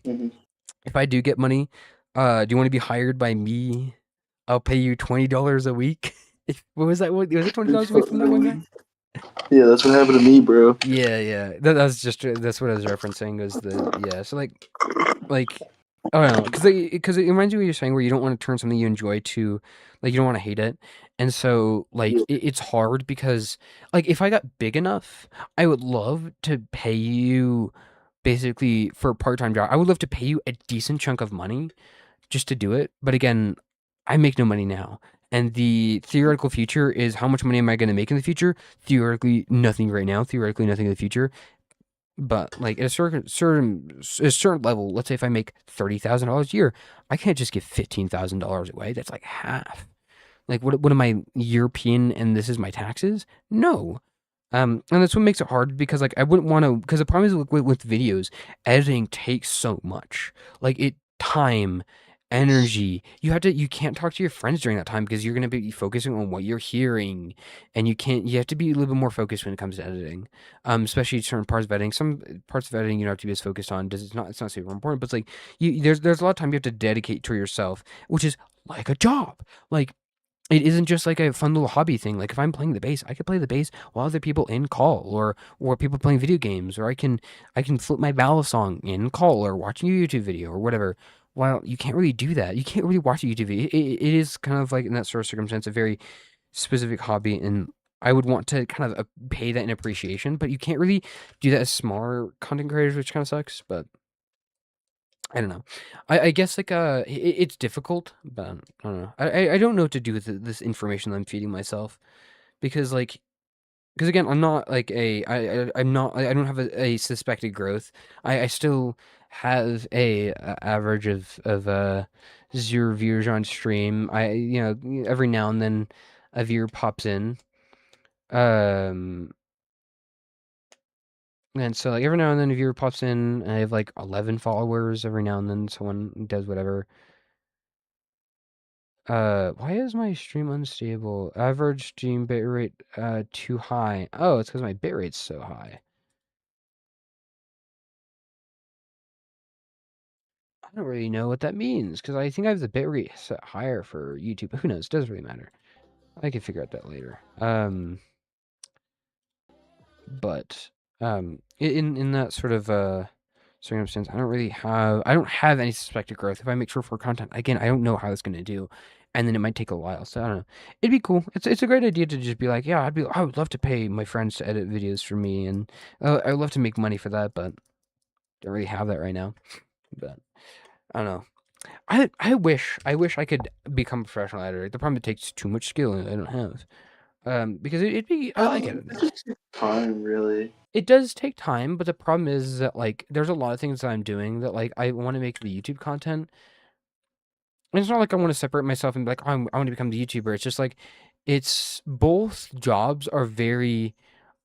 if I do get money, do you want to be hired by me? I'll pay you $20 a week. What was that? Was it $20 a week from that one guy? Yeah, that's what happened to me, bro. Yeah. That's what I was referencing. So like I don't know, because it reminds me of what you're saying, where you don't want to turn something you enjoy to, like, you don't want to hate it, and so like it's hard because like if I got big enough, I would love to pay you basically for a part-time job. I would love to pay you a decent chunk of money just to do it, but again, I make no money now. And the theoretical future is how much money am I going to make in the future? Theoretically, nothing right now. Theoretically, nothing in the future. But like at a certain level, let's say if I make $30,000 a year, I can't just give $15,000 away. That's like half. Like what am I, European and this is my taxes? No. And that's what makes it hard because like I wouldn't want to, because the problem is with videos, editing takes so much. Like time, energy. You can't talk to your friends during that time because you're going to be focusing on what you're hearing, and you have to be a little bit more focused when it comes to editing. Especially certain parts of editing. Some parts of editing you don't have to be as focused on. It's not super important, but it's like there's a lot of time you have to dedicate to yourself, which is like a job. Like, it isn't just like a fun little hobby thing. Like if I'm playing the bass, I could play the bass while other people in call, or people playing video games, or I can flip my ballad song in call or watching a YouTube video or whatever. Well, you can't really do that. You can't really watch a YouTube video. It is kind of like in that sort of circumstance a very specific hobby, and I would want to kind of pay that in appreciation, but you can't really do that as smaller content creators, which kind of sucks. But I don't know. I guess like it's difficult, but I don't know. I don't know what to do with this information that I'm feeding myself because again I'm not like I'm not I don't have a suspected growth. I still have a average of 0 viewers on stream. Every now and then a viewer pops in. And so, like, every now and then a viewer pops in, and I have, like, 11 followers. Every now and then someone does whatever. Why is my stream unstable? Average stream bitrate, too high. Oh, it's because my bitrate's so high. I don't really know what that means, because I think I have the bitrate set higher for YouTube. Who knows? It doesn't really matter. I can figure out that later. But, in that sort of, circumstance, I don't have any suspected growth. If I make short form content, again, I don't know how that's going to do. And then it might take a while. So I don't know. It'd be cool. It's a great idea to just be like, yeah, I would love to pay my friends to edit videos for me, and I would love to make money for that, but don't really have that right now. But I don't know. I wish I could become a professional editor. The problem, it takes too much skill, and I don't have. Because it'd be I get it. It just takes time, really. It does take time, but the problem is that like there's a lot of things that I'm doing that like I want to make the YouTube content. And it's not like I want to separate myself and be like, oh, I want to become the YouTuber. It's just like it's both jobs are very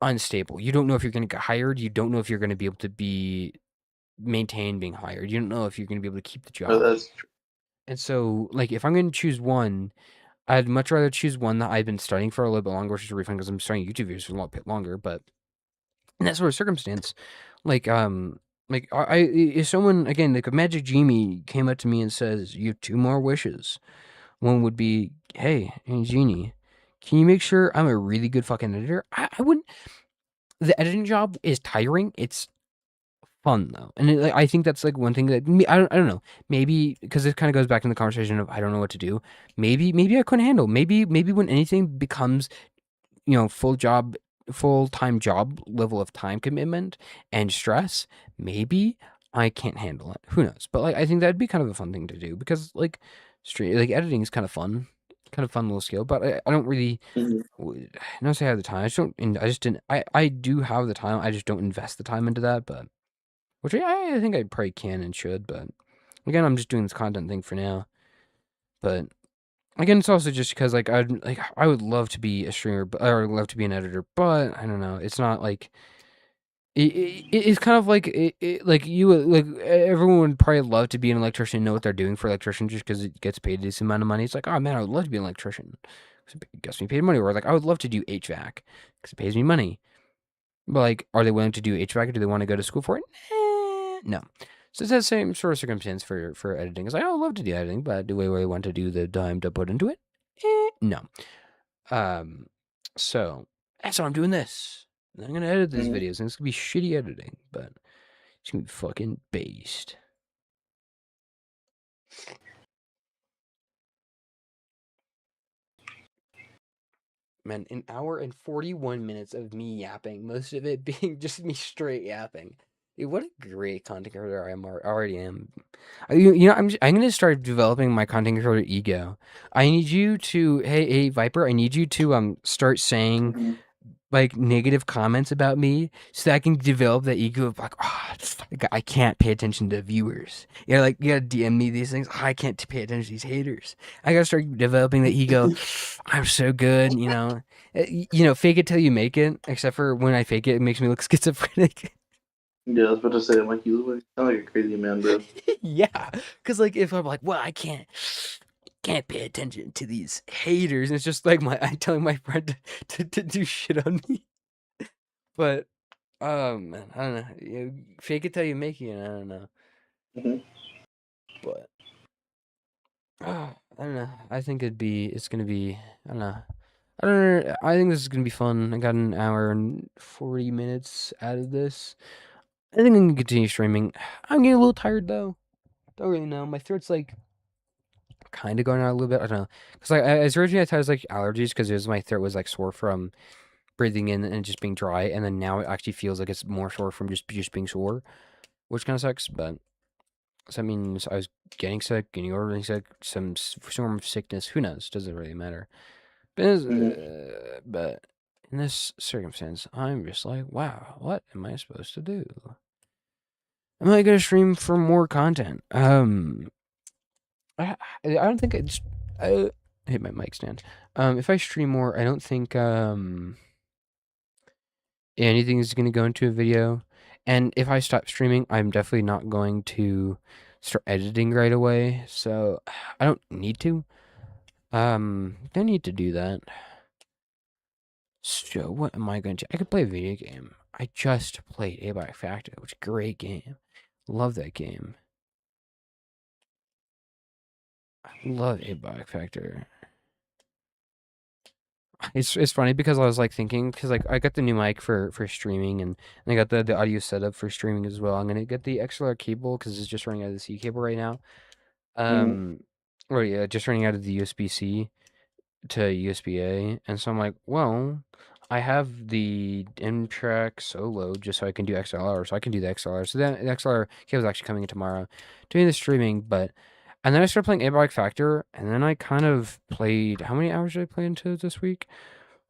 unstable. You don't know if you're going to get hired. You don't know if you're going to be able to be maintain being hired. You don't know if you're going to be able to keep the Oh, job. that's true. And so, like, if I'm going to choose one, I'd much rather choose one that I've been studying for a little bit longer, which is refund because I'm starting YouTube videos for a lot bit longer. But in that sort of circumstance, like, if someone, again, like a magic genie came up to me and says, you have 2 more wishes. One would be, hey, genie, can you make sure I'm a really good fucking editor? I wouldn't. The editing job is tiring. It's fun though, and I think that's like one thing that I don't know. Maybe because it kind of goes back in the conversation of I don't know what to do. Maybe I couldn't handle. Maybe when anything becomes full time job level of time commitment and stress, maybe I can't handle it. Who knows? But like I think that'd be kind of a fun thing to do because like editing is kind of fun. Kind of fun little skill, but I don't really not say I have the time. I just don't. I just didn't. I do have the time. I just don't invest the time into that. But which I think I probably can and should, but again, I'm just doing this content thing for now. But again, it's also just because I would love to be a streamer, or love to be an editor, but I don't know. It's not like it's kind of like everyone would probably love to be an electrician and know what they're doing for electrician just because it gets paid a decent amount of money. It's like, oh man, I would love to be an electrician because it gets me paid money. Or like I would love to do HVAC because it pays me money. But like, are they willing to do HVAC or do they want to go to school for it? No. So it's that same sort of circumstance for editing. It's like, oh, I love to do editing, but do we really want to do the time to put into it? No. So that's why I'm doing this. I'm gonna edit these videos, and it's gonna be shitty editing, but it's gonna be fucking based. Man, an hour and 41 minutes of me yapping, most of it being just me straight yapping. Dude, what a great content creator I already am. I'm gonna start developing my content creator ego. I need you to, hey Viper, I need you to start saying like negative comments about me so that I can develop that ego of like, I can't pay attention to viewers. You gotta DM me these things. I can't pay attention to these haters. I gotta start developing the ego. I'm so good, fake it till you make it. Except for when I fake it, it makes me look schizophrenic. Yeah, I was about to say, I'm like, you sound like a crazy man, bro. Yeah, because like if I'm like, well, I can't pay attention to these haters, and it's just like I'm telling my friend to do shit on me. But man, I don't know. Fake it till you make it. I don't know. But I don't know. I think it's gonna be. I don't know. I think this is gonna be fun. I got an hour and 40 minutes out of this. I think I'm gonna continue streaming. I'm getting a little tired though. Don't really know. My throat's like kind of going out a little bit. I don't know. Because as originally I thought it was like allergies because my throat was like sore from breathing in and just being dry, and then now it actually feels like it's more sore from just being sore, which kind of sucks. But so that means I was getting sick, getting over being sick, some form of sickness. Who knows? Doesn't really matter. But in this circumstance, I'm just like, wow, what am I supposed to do? Am I gonna stream for more content? I don't think I hit my mic stand. If I stream more, I don't think anything is gonna go into a video. And if I stop streaming, I'm definitely not going to start editing right away. So I don't need to. Don't need to do that. So what am I going to? I could play a video game. I just played yippiieeee Factor, which is a great game. Love that game. I love yippiieeee Factor. It's funny because I was like thinking because like I got the new mic for streaming and I got the audio setup for streaming as well. I'm gonna get the XLR cable because it's just running out of the C cable right now. Mm. Or yeah, just running out of the USB-C to USB-A, and so I'm like, well, I have the M-Track Solo just so I can do XLR, so I can do the XLR. So then the XLR cable's actually coming in tomorrow, doing the streaming, and then I started playing Abiotic Factor, and then I kind of played. How many hours did I play into this week?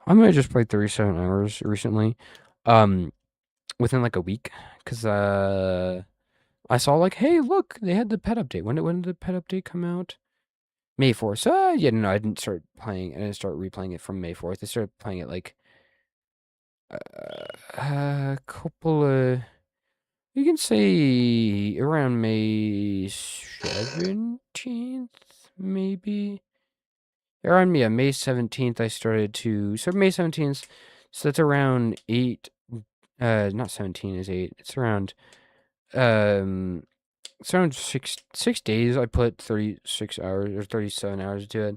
I might have just played 37 hours recently, um, within like a week, because I saw like, hey, look, they had the pet update. When did the pet update come out? May 4th. So yeah, no, I didn't start playing. I didn't start replaying it from May 4th. I started playing it like a couple of. You can say around May 17th, maybe. Around May 17th, I started to. So May 17th, so that's around 8. Not 17 is 8. It's around. It's around 6 days. I put 36 hours or 37 hours into it.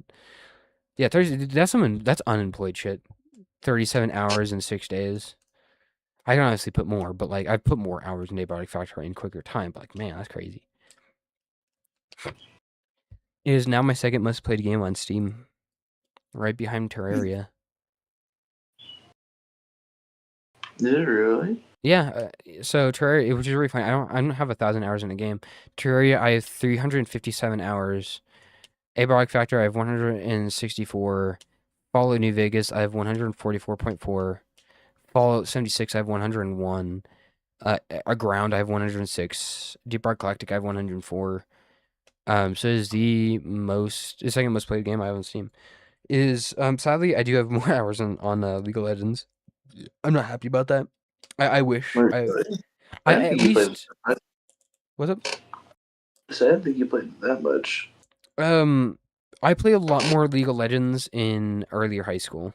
Yeah, 30. That's unemployed shit. 37 hours in 6 days. I can honestly put more, but like I put more hours in Abiotic Factor in quicker time. But like, man, that's crazy. It is now my second most played game on Steam, right behind Terraria. Did it really? Yeah, so Terraria, which is really funny. I don't have 1,000 hours in a game. Terraria, I have 357 hours. Abiotic Factor, I have 164. Fallout New Vegas, I have 144.4. Fallout 76, I have 101. Aground, I have 106. Deep Dark Galactic, I have 104. So it is the second most played game I have on Steam. Sadly, I do have more hours on League of Legends. I'm not happy about that. I wish I didn't at think you played least that much. what's up? So I didn't think you played that much. I played a lot more League of Legends in earlier high school.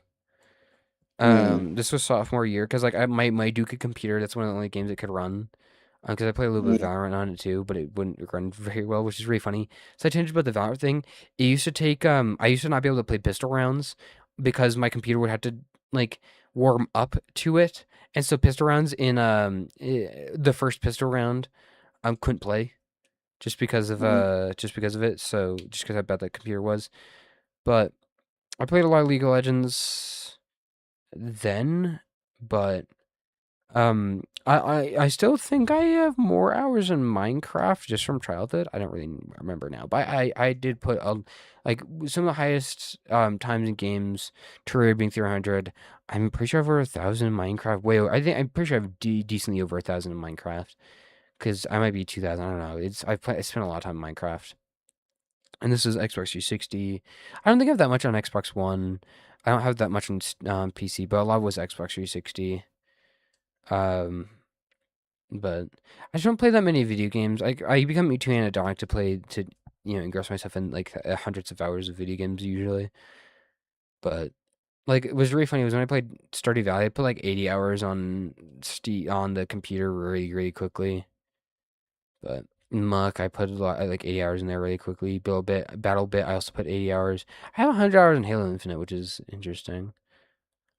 This was sophomore year because like my Duke computer, that's one of the only games it could run. Because I play a little bit of Valorant on it too, but it wouldn't run very well, which is really funny. So I changed about the Valorant thing. It used to take I used to not be able to play pistol rounds because my computer would have to like warm up to it, and so pistol rounds in the first pistol round couldn't play just because of it. So just because how bad that computer was, but I played a lot of League of Legends then, but I still think I have more hours in Minecraft just from childhood. I don't really remember now, but I did put like some of the highest times in games. Terraria being 300. I'm pretty sure I have over 1,000 in Minecraft. Wait, I'm pretty sure I have decently over 1,000 in Minecraft, because I might be 2,000. I don't know. I spent a lot of time in Minecraft, and this is Xbox 360. I don't think I have that much on Xbox One. I don't have that much on PC, but a lot was Xbox 360. But I just don't play that many video games. I become too anhedonic to play to engross myself in like hundreds of hours of video games usually. But like it was really funny was when I played Stardew Valley, I put like 80 hours on on the computer really really quickly. But Muck, I put a lot like 80 hours in there really quickly. Battle Bit, I also put 80 hours. I have 100 hours in Halo Infinite, which is interesting.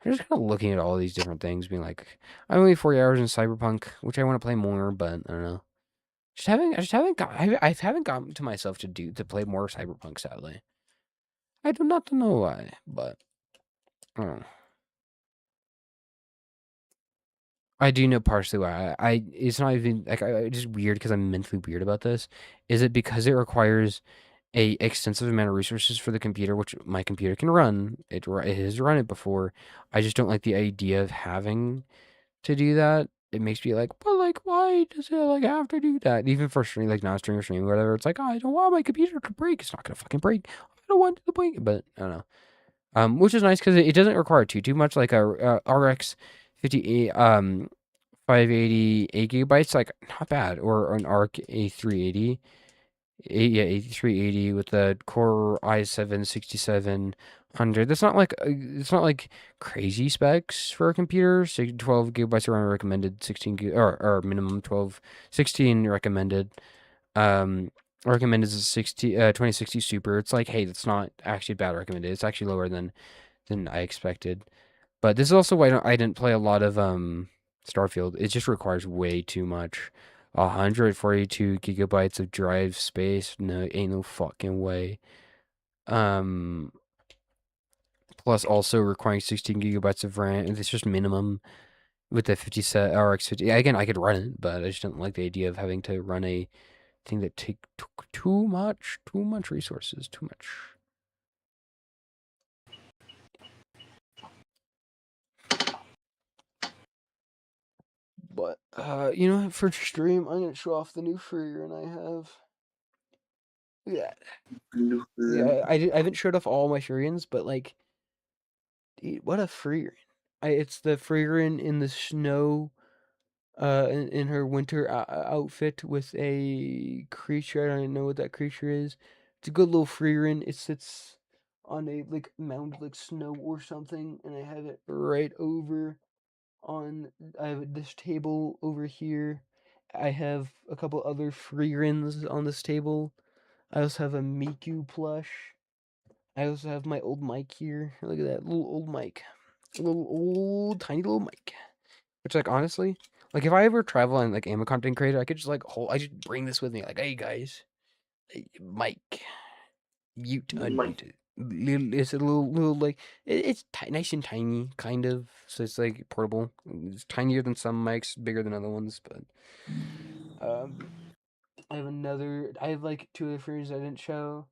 I'm just kind of looking at all these different things, being like, I'm only 40 hours in Cyberpunk, which I want to play more, but I don't know. I haven't gotten to myself to play more Cyberpunk. Sadly, I do not know why, but I don't know. I do know partially why. It's not even like it's just weird because I'm mentally weird about this. Is it because it requires a extensive amount of resources for the computer, which my computer can run? It has run it before. I just don't like the idea of having to do that. It makes me like, but like, why does it like have to do that? Even for stream, like not stream or streaming, whatever. It's like, oh, I don't want my computer to break. It's not gonna fucking break. I don't want it to break, but I don't know. Which is nice because it doesn't require too much. Like a RX 58 580 8 GB, like not bad, or an ARC A380. A380 with the Core i7 6700. That's not like it's not like crazy specs for a computer. 12 gigabytes are recommended, 16 or minimum 12, 16 recommended. Recommended is a 2060 Super. It's like, hey, that's not actually bad recommended. It's actually lower than than I expected. But this is also why I didn't play a lot of Starfield. It just requires way too much. 142 gigabytes of drive space. No, ain't no fucking way. Um, Plus also requiring 16 gigabytes of RAM. It's just minimum with the 50 set RX 50. Again, I could run it, but I just don't like the idea of having to run a thing that took too much resources, too much. But you know, for stream, I'm gonna show off the new Freer I have. Look at that. Yeah, I haven't showed off all my Freerians, but like, dude, what a Freerin. It's the Freerin in the snow, in her winter outfit with a creature. I don't know what that creature is. It's a good little Freerin. It sits on a like mound like snow or something, and I have it right over on. I have this table over here. I have a couple other Freerins on this table. I also have a Miku plush. I also have my old mic here. Look at that little old mic. A little old tiny little mic. Which like honestly, like if I ever travel and like am a content creator, I could just like I just bring this with me. Like, hey guys, hey, mic, mute, unmute it. It's a little like it's nice and tiny, kind of. So it's like portable. It's tinier than some mics, bigger than other ones. But I have another. I have like two other friends I didn't show.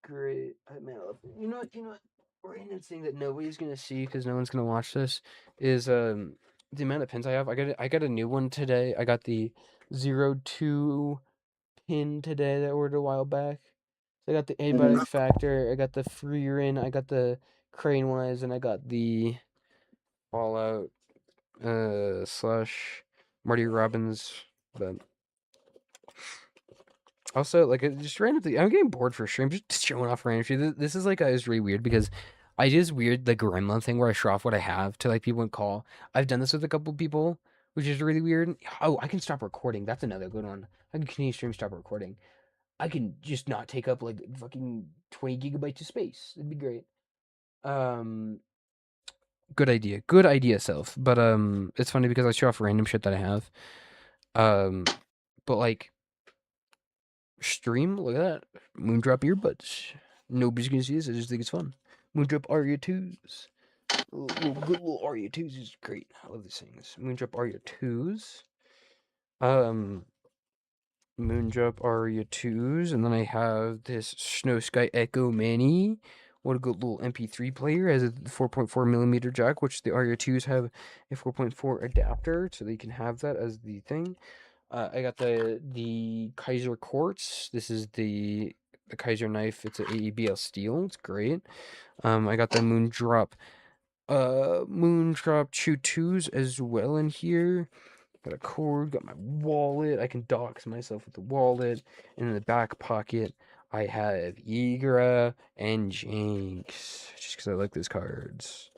Great. Man, I love it. You know what? Random thing that nobody's gonna see because no one's gonna watch this is the amount of pins I have. I got a new one today. I got the 02 pin today that I ordered a while back. So I got the Abiotic Factor. I got the Freerin. I got the Crane Wise, and I got the Fallout slash Marty Robbins. But also, like, just randomly, I'm getting bored for stream, just showing off random shit. This is like, it's really weird because I do this weird, like, gremlin thing where I show off what I have to, like, people and call. I've done this with a couple people, which is really weird. Oh, I can stop recording. That's another good one. I can continue stream, stop recording. I can just not take up, like, fucking 20 gigabytes of space. It'd be great. Good idea. Good idea, self. But, it's funny because I show off random shit that I have. But, like, stream, look at that. Moondrop earbuds. Nobody's gonna see this, I just think it's fun. Moondrop Aria 2s. Good little Aria 2s is great. I love these things. Moondrop Aria 2s. Moondrop Aria 2s, and then I have this Snow Sky Echo Mini. What a good little MP3 player. Has a 4.4 millimeter jack, which the Aria 2s have a 4.4 adapter, so they can have that as the thing. I got the Kaiser Quartz. This is the Kaiser knife. It's an AEBL steel. It's great. I got the Moondrop Chew 2s as well in here. Got a cord, got my wallet. I can dox myself with the wallet. And in the back pocket, I have Yigra and Jinx. Just because I like those cards.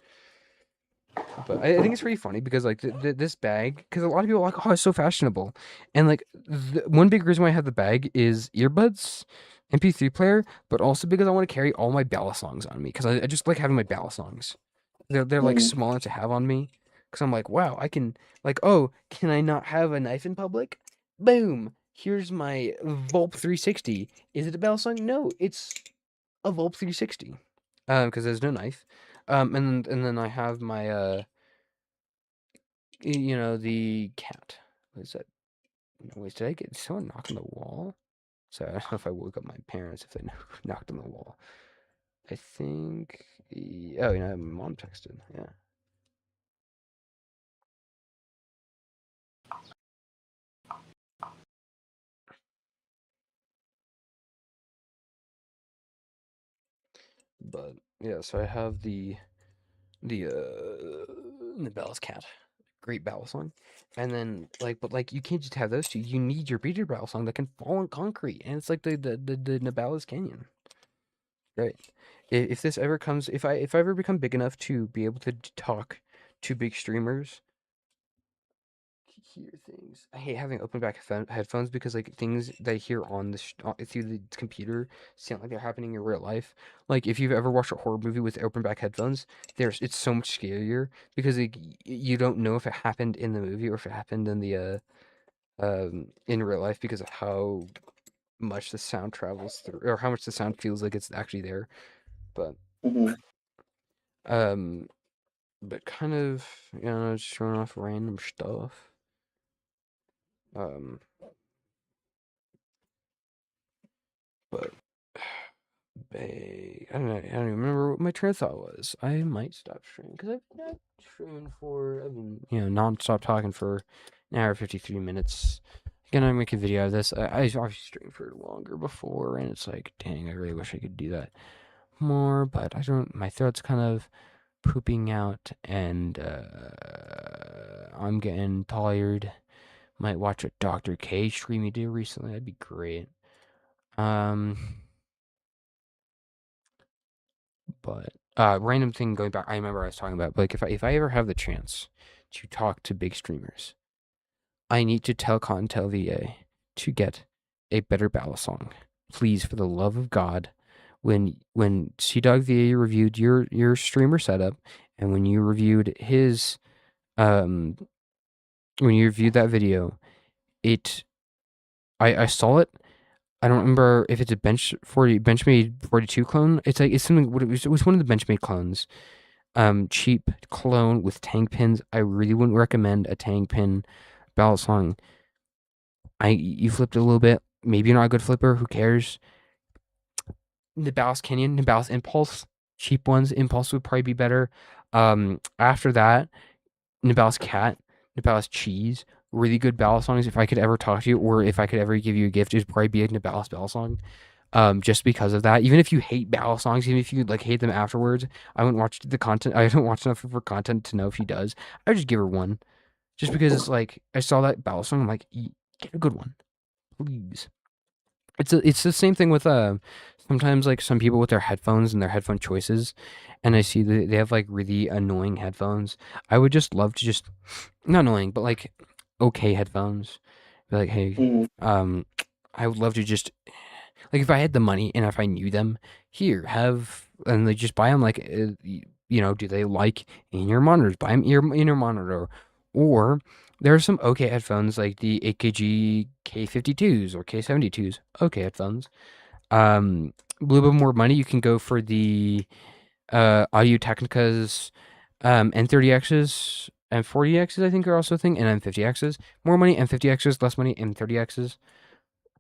But I think it's pretty funny because like this bag, because a lot of people are like, oh, it's so fashionable, and like one big reason why I have the bag is earbuds, MP3 player, but also because I want to carry all my ballad songs on me because I just like having my ballad songs. They're like small enough to have on me because I'm like, wow, I can like, oh, can I not have a knife in public? Boom, here's my Vulp 360. Is it a ballad song? No, it's a Vulp 360. Because there's no knife. And then I have my you know, the cat. What is that? Wait, did I get someone knock on the wall? Sorry, I don't know if I woke up my parents if they knocked on the wall. I think. Oh, you know, my mom texted. Yeah. But yeah, so I have the Bell's cat. Great battle song. And then but you can't just have those two. You need your beater battle song that can fall on concrete. And it's like the Nabala's Canyon. Right. If this ever comes, if I ever become big enough to be able to talk to big streamers, hear things. I hate having open back headphones because like things that I hear on through the computer sound like they're happening in real life. Like if you've ever watched a horror movie with open back headphones, it's so much scarier because like you don't know if it happened in the movie or if it happened in the in real life because of how much the sound travels through or how much the sound feels like it's actually there. But Mm-hmm. um but kind of, just showing off random stuff. But I don't even remember what my train of thought was. I might stop streaming because I've been streaming for, I've been, non-stop talking for an hour 53 minutes. Gonna make a video of this. I obviously streamed for longer before, and it's like, dang, I really wish I could do that more, but I don't. My throat's kind of pooping out, and I'm getting tired. Might watch a Dr. K stream he did recently. That'd be great. But random thing going back, I remember I was talking about, like if I ever have the chance to talk to big streamers, I need to tell Contel VA to get a better battle song. Please, for the love of God, when CDog VA reviewed your streamer setup, and when you reviewed his when you reviewed that video, I saw it. I don't remember if it's a Benchmade 42 clone. It's something. It was one of the Benchmade clones. Cheap clone with tank pins. I really wouldn't recommend a tank pin ballot song. You flipped it a little bit. Maybe you're not a good flipper. Who cares? Nibalis Canyon, Nibalis Impulse. Cheap ones. Impulse would probably be better. After that, Nibalis Cat, Nibalis Cheese. Really good ballot songs. If I could ever talk to you, or if I could ever give you a gift, it'd probably be a Nibalis ballot song. Just because of that. Even if you hate battle songs, even if you like hate them afterwards, I wouldn't watch the content. I don't watch enough of her content to know if he does. I would just give her one, just because it's like I saw that battle song. I'm like, get a good one, please. It's the same thing with sometimes like some people with their headphones and their headphone choices, and I see that they have like really annoying headphones. I would just love to just not annoying, but like okay headphones. Be like, hey, Mm-hmm. I would love to just like if I had the money and if I knew them, here have and they just buy them. Like, do they like in-ear monitors? Buy them in-ear monitor, or there are some okay headphones like the AKG K52s or K72s. Okay headphones. A little bit more money, you can go for the Audio Technica's N30Xs and 40Xs. I think are also a thing, and M50Xs. More money M50Xs, less money M30Xs.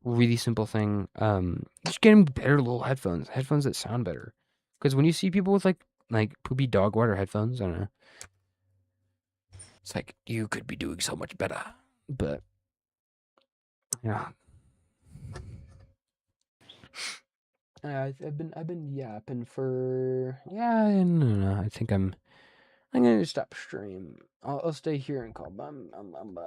Really simple thing. Just getting better little headphones that sound better. Because when you see people with like poopy dog water headphones, I don't know, it's like you could be doing so much better. But yeah, I've been yapping for I don't know. I think I'm gonna stop stream. I'll stay here and call. But I'm